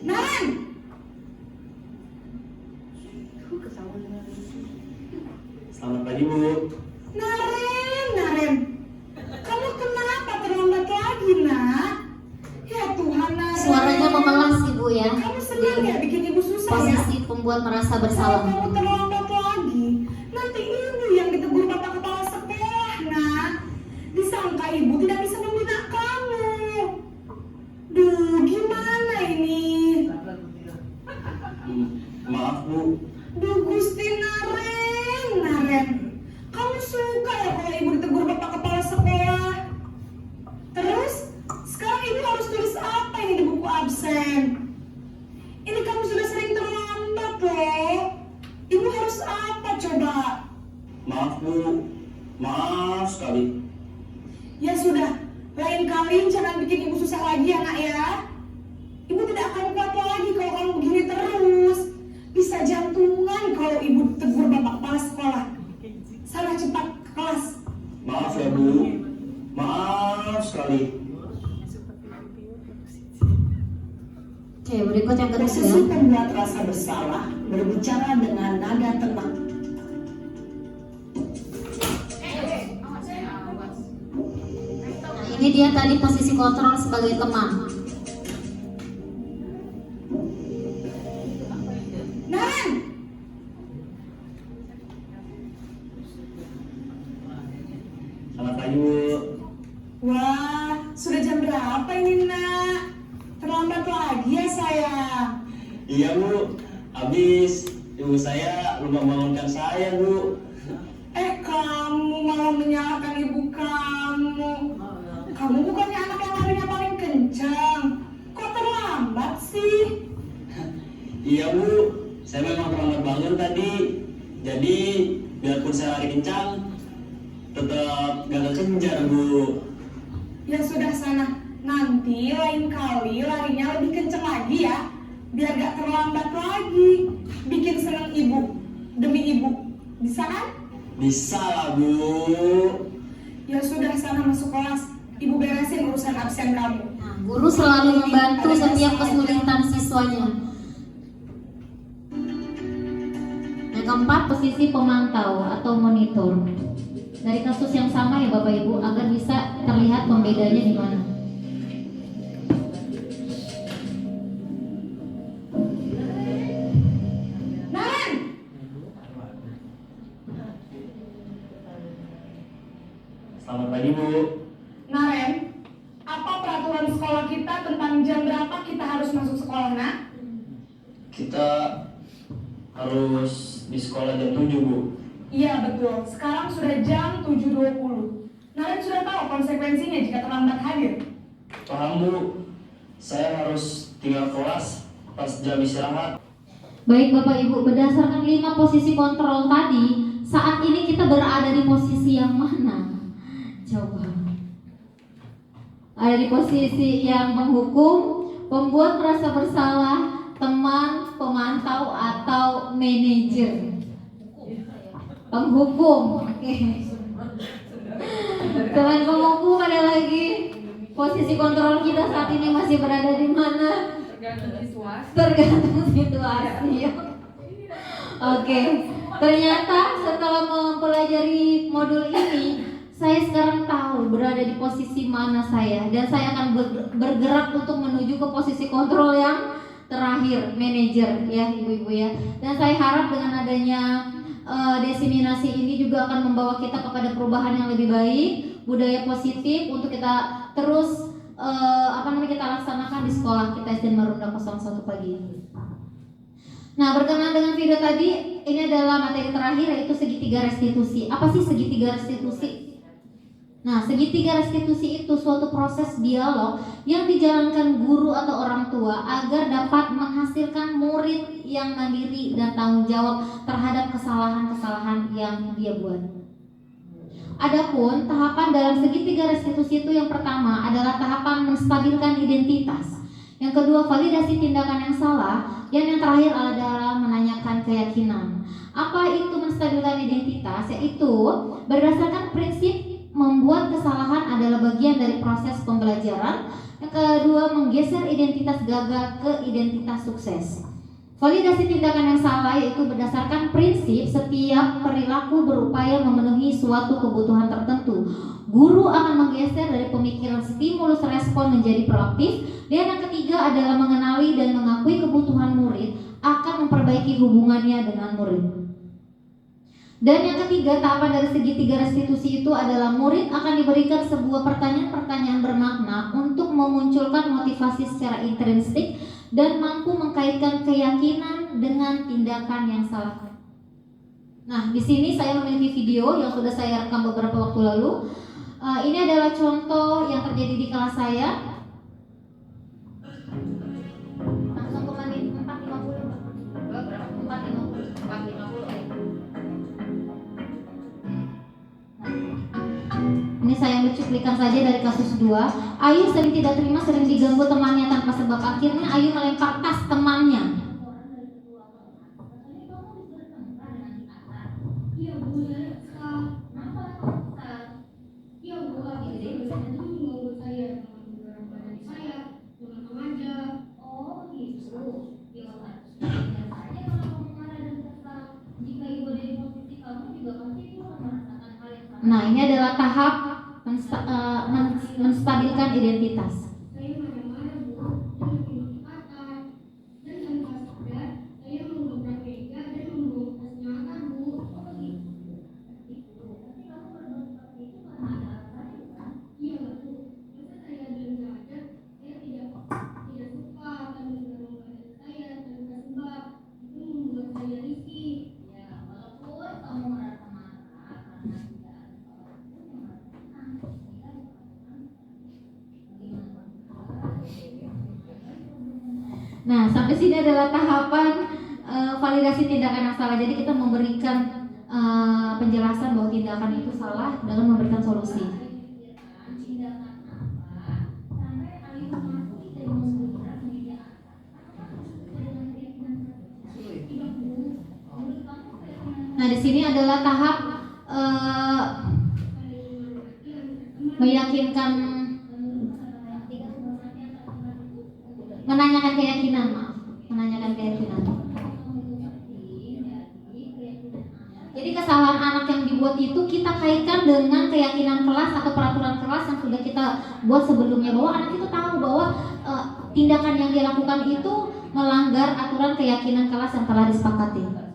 Naren. Selamat pagi, Bu. Naren. Kamu kenapa terlambat lagi, Nak? Ya Tuhan, Naren. Suaranya memelas Ibu ya. Kamu senang ya bikin ibu susah ya? Posisi pembuat merasa bersalah. Kalau kamu terlambat lagi, nanti ibu yang ditegur bapak kepala sekolah, Nak. Disangka ibu tidak bisa membina kamu. Duh, gimana ini? Maaf, Bu. Duh, Gusti Naren. Kamu suka ya kalau ibu ditegur bapak kepala sekolah? Terus, sekarang ibu harus tulis apa ini di buku absen? Ini kamu sudah sering terlambat loh. Ibu harus apa coba? Maaf, Bu. Maaf sekali. Ya sudah, lain kali jangan bikin ibu susah lagi ya nak ya. Ibu tidak akan kuat lagi kalau kamu begini terus. Bisa jantungan kalau ibu tegur bapak kepala sekolah. Sana cepat ke kelas. Maaf ya, Bu. Maaf sekali. Oke, berikut yang ketiga. Posisi pembuat rasa bersalah berbicara dengan nada tenang. Nah, ini dia tadi posisi kontrol sebagai teman. Naren. Selamat pagi, Bu. Wah, sudah jam berapa ini nak? Terlambat lagi ya sayang. Iya, Bu. Habis ibu saya lupa bangunkan saya, Bu. Kamu malah menyalahkan ibu kamu. Kamu bukannya anak yang larinya paling kencang. Kok terlambat sih? Iya, Bu. Saya memang terlambat bangun tadi. Jadi, biarpun saya lari kencang, tetap gak kekejar, Bu. Ya sudah sana. Nanti lain kali larinya lebih kencang lagi ya. Biar gak terlambat lagi. Bikin senang ibu. Demi ibu. Bisa kan? Bisa lah, Bu. Ya sudah sana masuk kelas. Ibu beresin urusan absen kamu. Nah, guru selalu membantu setiap kesulitan siswanya. keempat, posisi pemantau atau monitor. Dari kasus yang sama ya Bapak Ibu, agar bisa terlihat pembedanya di mana. Naren, Selamat pagi Bu. Naren, apa peraturan sekolah kita tentang jam berapa kita harus masuk sekolah, nak? Kita harus di sekolah jam 7 Bu. Iya betul, sekarang sudah jam 7.20. Naren sudah tahu konsekuensinya jika terlambat hadir. Paham Bu, saya harus tinggal kelas pas jam istirahat. Baik Bapak Ibu, berdasarkan 5 posisi kontrol tadi, saat ini kita berada di posisi yang mana? Coba. Ada di posisi yang menghukum, pembuat merasa bersalah, teman, pemantau, atau manajer. Penghukum, oke. Teman penghukum ada lagi. Posisi kontrol kita saat ini masih berada di mana? Tergantung situasi. Tergantung situasi. Oke. Ternyata setelah mempelajari modul ini, saya sekarang tahu berada di posisi mana saya, dan saya akan bergerak untuk menuju ke posisi kontrol yang terakhir, manajer ya ibu-ibu ya. Dan saya harap dengan adanya diseminasi ini juga akan membawa kita kepada perubahan yang lebih baik, budaya positif untuk kita terus kita laksanakan di sekolah kita SD Marunda 01 pagi ini. Nah, berkenaan dengan video tadi, ini adalah materi terakhir yaitu segitiga restitusi. Apa sih segitiga restitusi? Nah, segitiga restitusi itu suatu proses dialog yang dijalankan guru atau orang tua agar dapat menghasilkan murid yang mandiri dan tanggung jawab terhadap kesalahan-kesalahan yang dia buat. Adapun tahapan dalam segitiga restitusi itu yang pertama adalah tahapan menstabilkan identitas. Yang kedua, validasi tindakan yang salah. Yang terakhir adalah menanyakan keyakinan. Apa itu menstabilkan identitas? Yaitu berdasarkan prinsip membuat kesalahan adalah bagian dari proses pembelajaran. Yang kedua, menggeser identitas gagal ke identitas sukses. Validasi tindakan yang salah yaitu berdasarkan prinsip setiap perilaku berupaya memenuhi suatu kebutuhan tertentu. Guru akan menggeser dari pemikiran stimulus respon menjadi proaktif. Dan yang ketiga adalah mengenali dan mengakui kebutuhan murid akan memperbaiki hubungannya dengan murid. Dan yang ketiga, tahapan dari segitiga restitusi itu adalah murid akan diberikan sebuah pertanyaan-pertanyaan bermakna untuk memunculkan motivasi secara intrinsik dan mampu mengkaitkan keyakinan dengan tindakan yang salah. Nah, di sini saya memiliki video yang sudah saya rekam beberapa waktu lalu. Ini adalah contoh yang terjadi di kelas saya. Langsung ke menit 4.50. Berapa? 4.50. 4.50. Ini saya ambil cuplikan saja dari kasus 2. Ayu sering tidak terima, sering diganggu temannya tanpa sebab. Akhirnya Ayu melempar tas temannya. Nah, ini adalah tahap menstabilkan identitas. Nah, sampai sini adalah tahapan validasi tindakan yang salah. Jadi kita memberikan penjelasan bahwa tindakan itu salah dengan memberikan solusi. Nah, di sini adalah tahap meyakinkan, menanyakan keyakinan, menanyakan keyakinan. dibuat itu kita kaitkan dengan keyakinan kelas atau peraturan kelas yang sudah kita buat sebelumnya, bahwa anak itu tahu bahwa tindakan yang dilakukan itu melanggar aturan keyakinan kelas yang telah disepakati.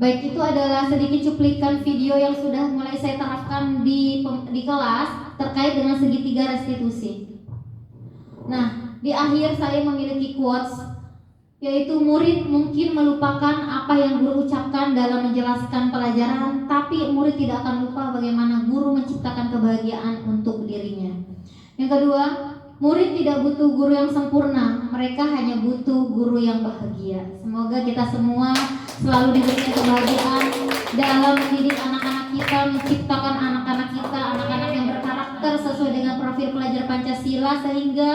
Baik, itu adalah sedikit cuplikan video yang sudah mulai saya terapkan di kelas terkait dengan segitiga restitusi. Nah, di akhir saya memiliki quotes, yaitu murid mungkin melupakan apa yang guru ucapkan dalam menjelaskan pelajaran, tapi murid tidak akan lupa bagaimana guru menciptakan kebahagiaan untuk dirinya. Yang kedua, murid tidak butuh guru yang sempurna, mereka hanya butuh guru yang bahagia. Semoga kita semua selalu diberikan kebahagiaan dalam mendidik anak-anak kita, menciptakan anak-anak kita, anak-anak yang berkarakter sesuai dengan profil pelajar Pancasila, sehingga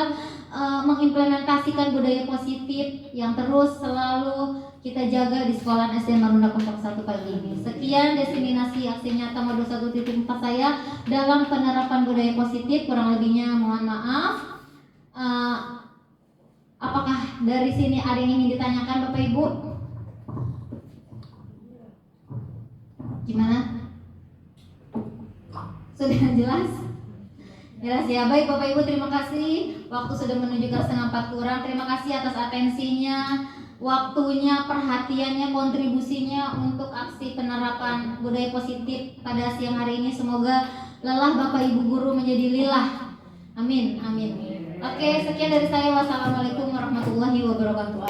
mengimplementasikan budaya positif yang terus selalu kita jaga di sekolah SD Marunda Kompleks 1 pagi ini. Sekian diseminasi aksi nyata modul 1.4 saya dalam penerapan budaya positif, kurang lebihnya mohon maaf. Apakah dari sini ada yang ingin ditanyakan Bapak Ibu? Gimana? Sudah jelas? Jelas ya. Baik Bapak Ibu, terima kasih. Waktu sudah menunjukkan 3:30 kurang. Terima kasih atas atensinya, waktunya, perhatiannya, kontribusinya untuk aksi penerapan budaya positif pada siang hari ini. Semoga lelah Bapak Ibu guru menjadi lilah. Amin, amin. Oke, sekian dari saya. Wassalamualaikum warahmatullahi wabarakatuh.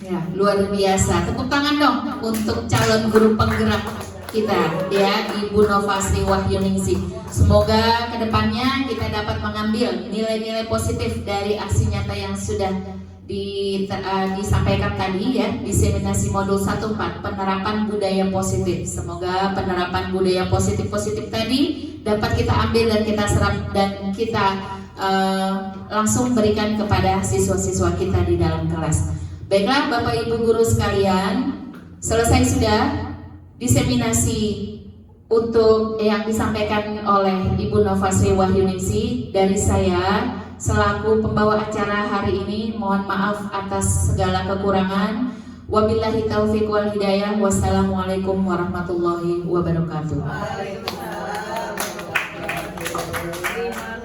Ya, luar biasa. Tepuk tangan dong untuk calon guru penggerak kita, ya, Ibu Nova Sri Wahyuningsih. Semoga kedepannya kita dapat mengambil nilai-nilai positif dari aksi nyata yang sudah disampaikan tadi, ya, diseminasi modul 1.4 penerapan budaya positif. Semoga penerapan budaya positif tadi dapat kita ambil dan kita serap dan kita langsung berikan kepada siswa-siswa kita di dalam kelas. Baiklah Bapak Ibu guru sekalian, selesai sudah diseminasi untuk yang disampaikan oleh Ibu Nova Sri Wahyuningsih. Dari saya selaku pembawa acara hari ini, mohon maaf atas segala kekurangan. Wabillahi taufiq wal hidayah. Wassalamualaikum warahmatullahi wabarakatuh. Waalaikumsalam.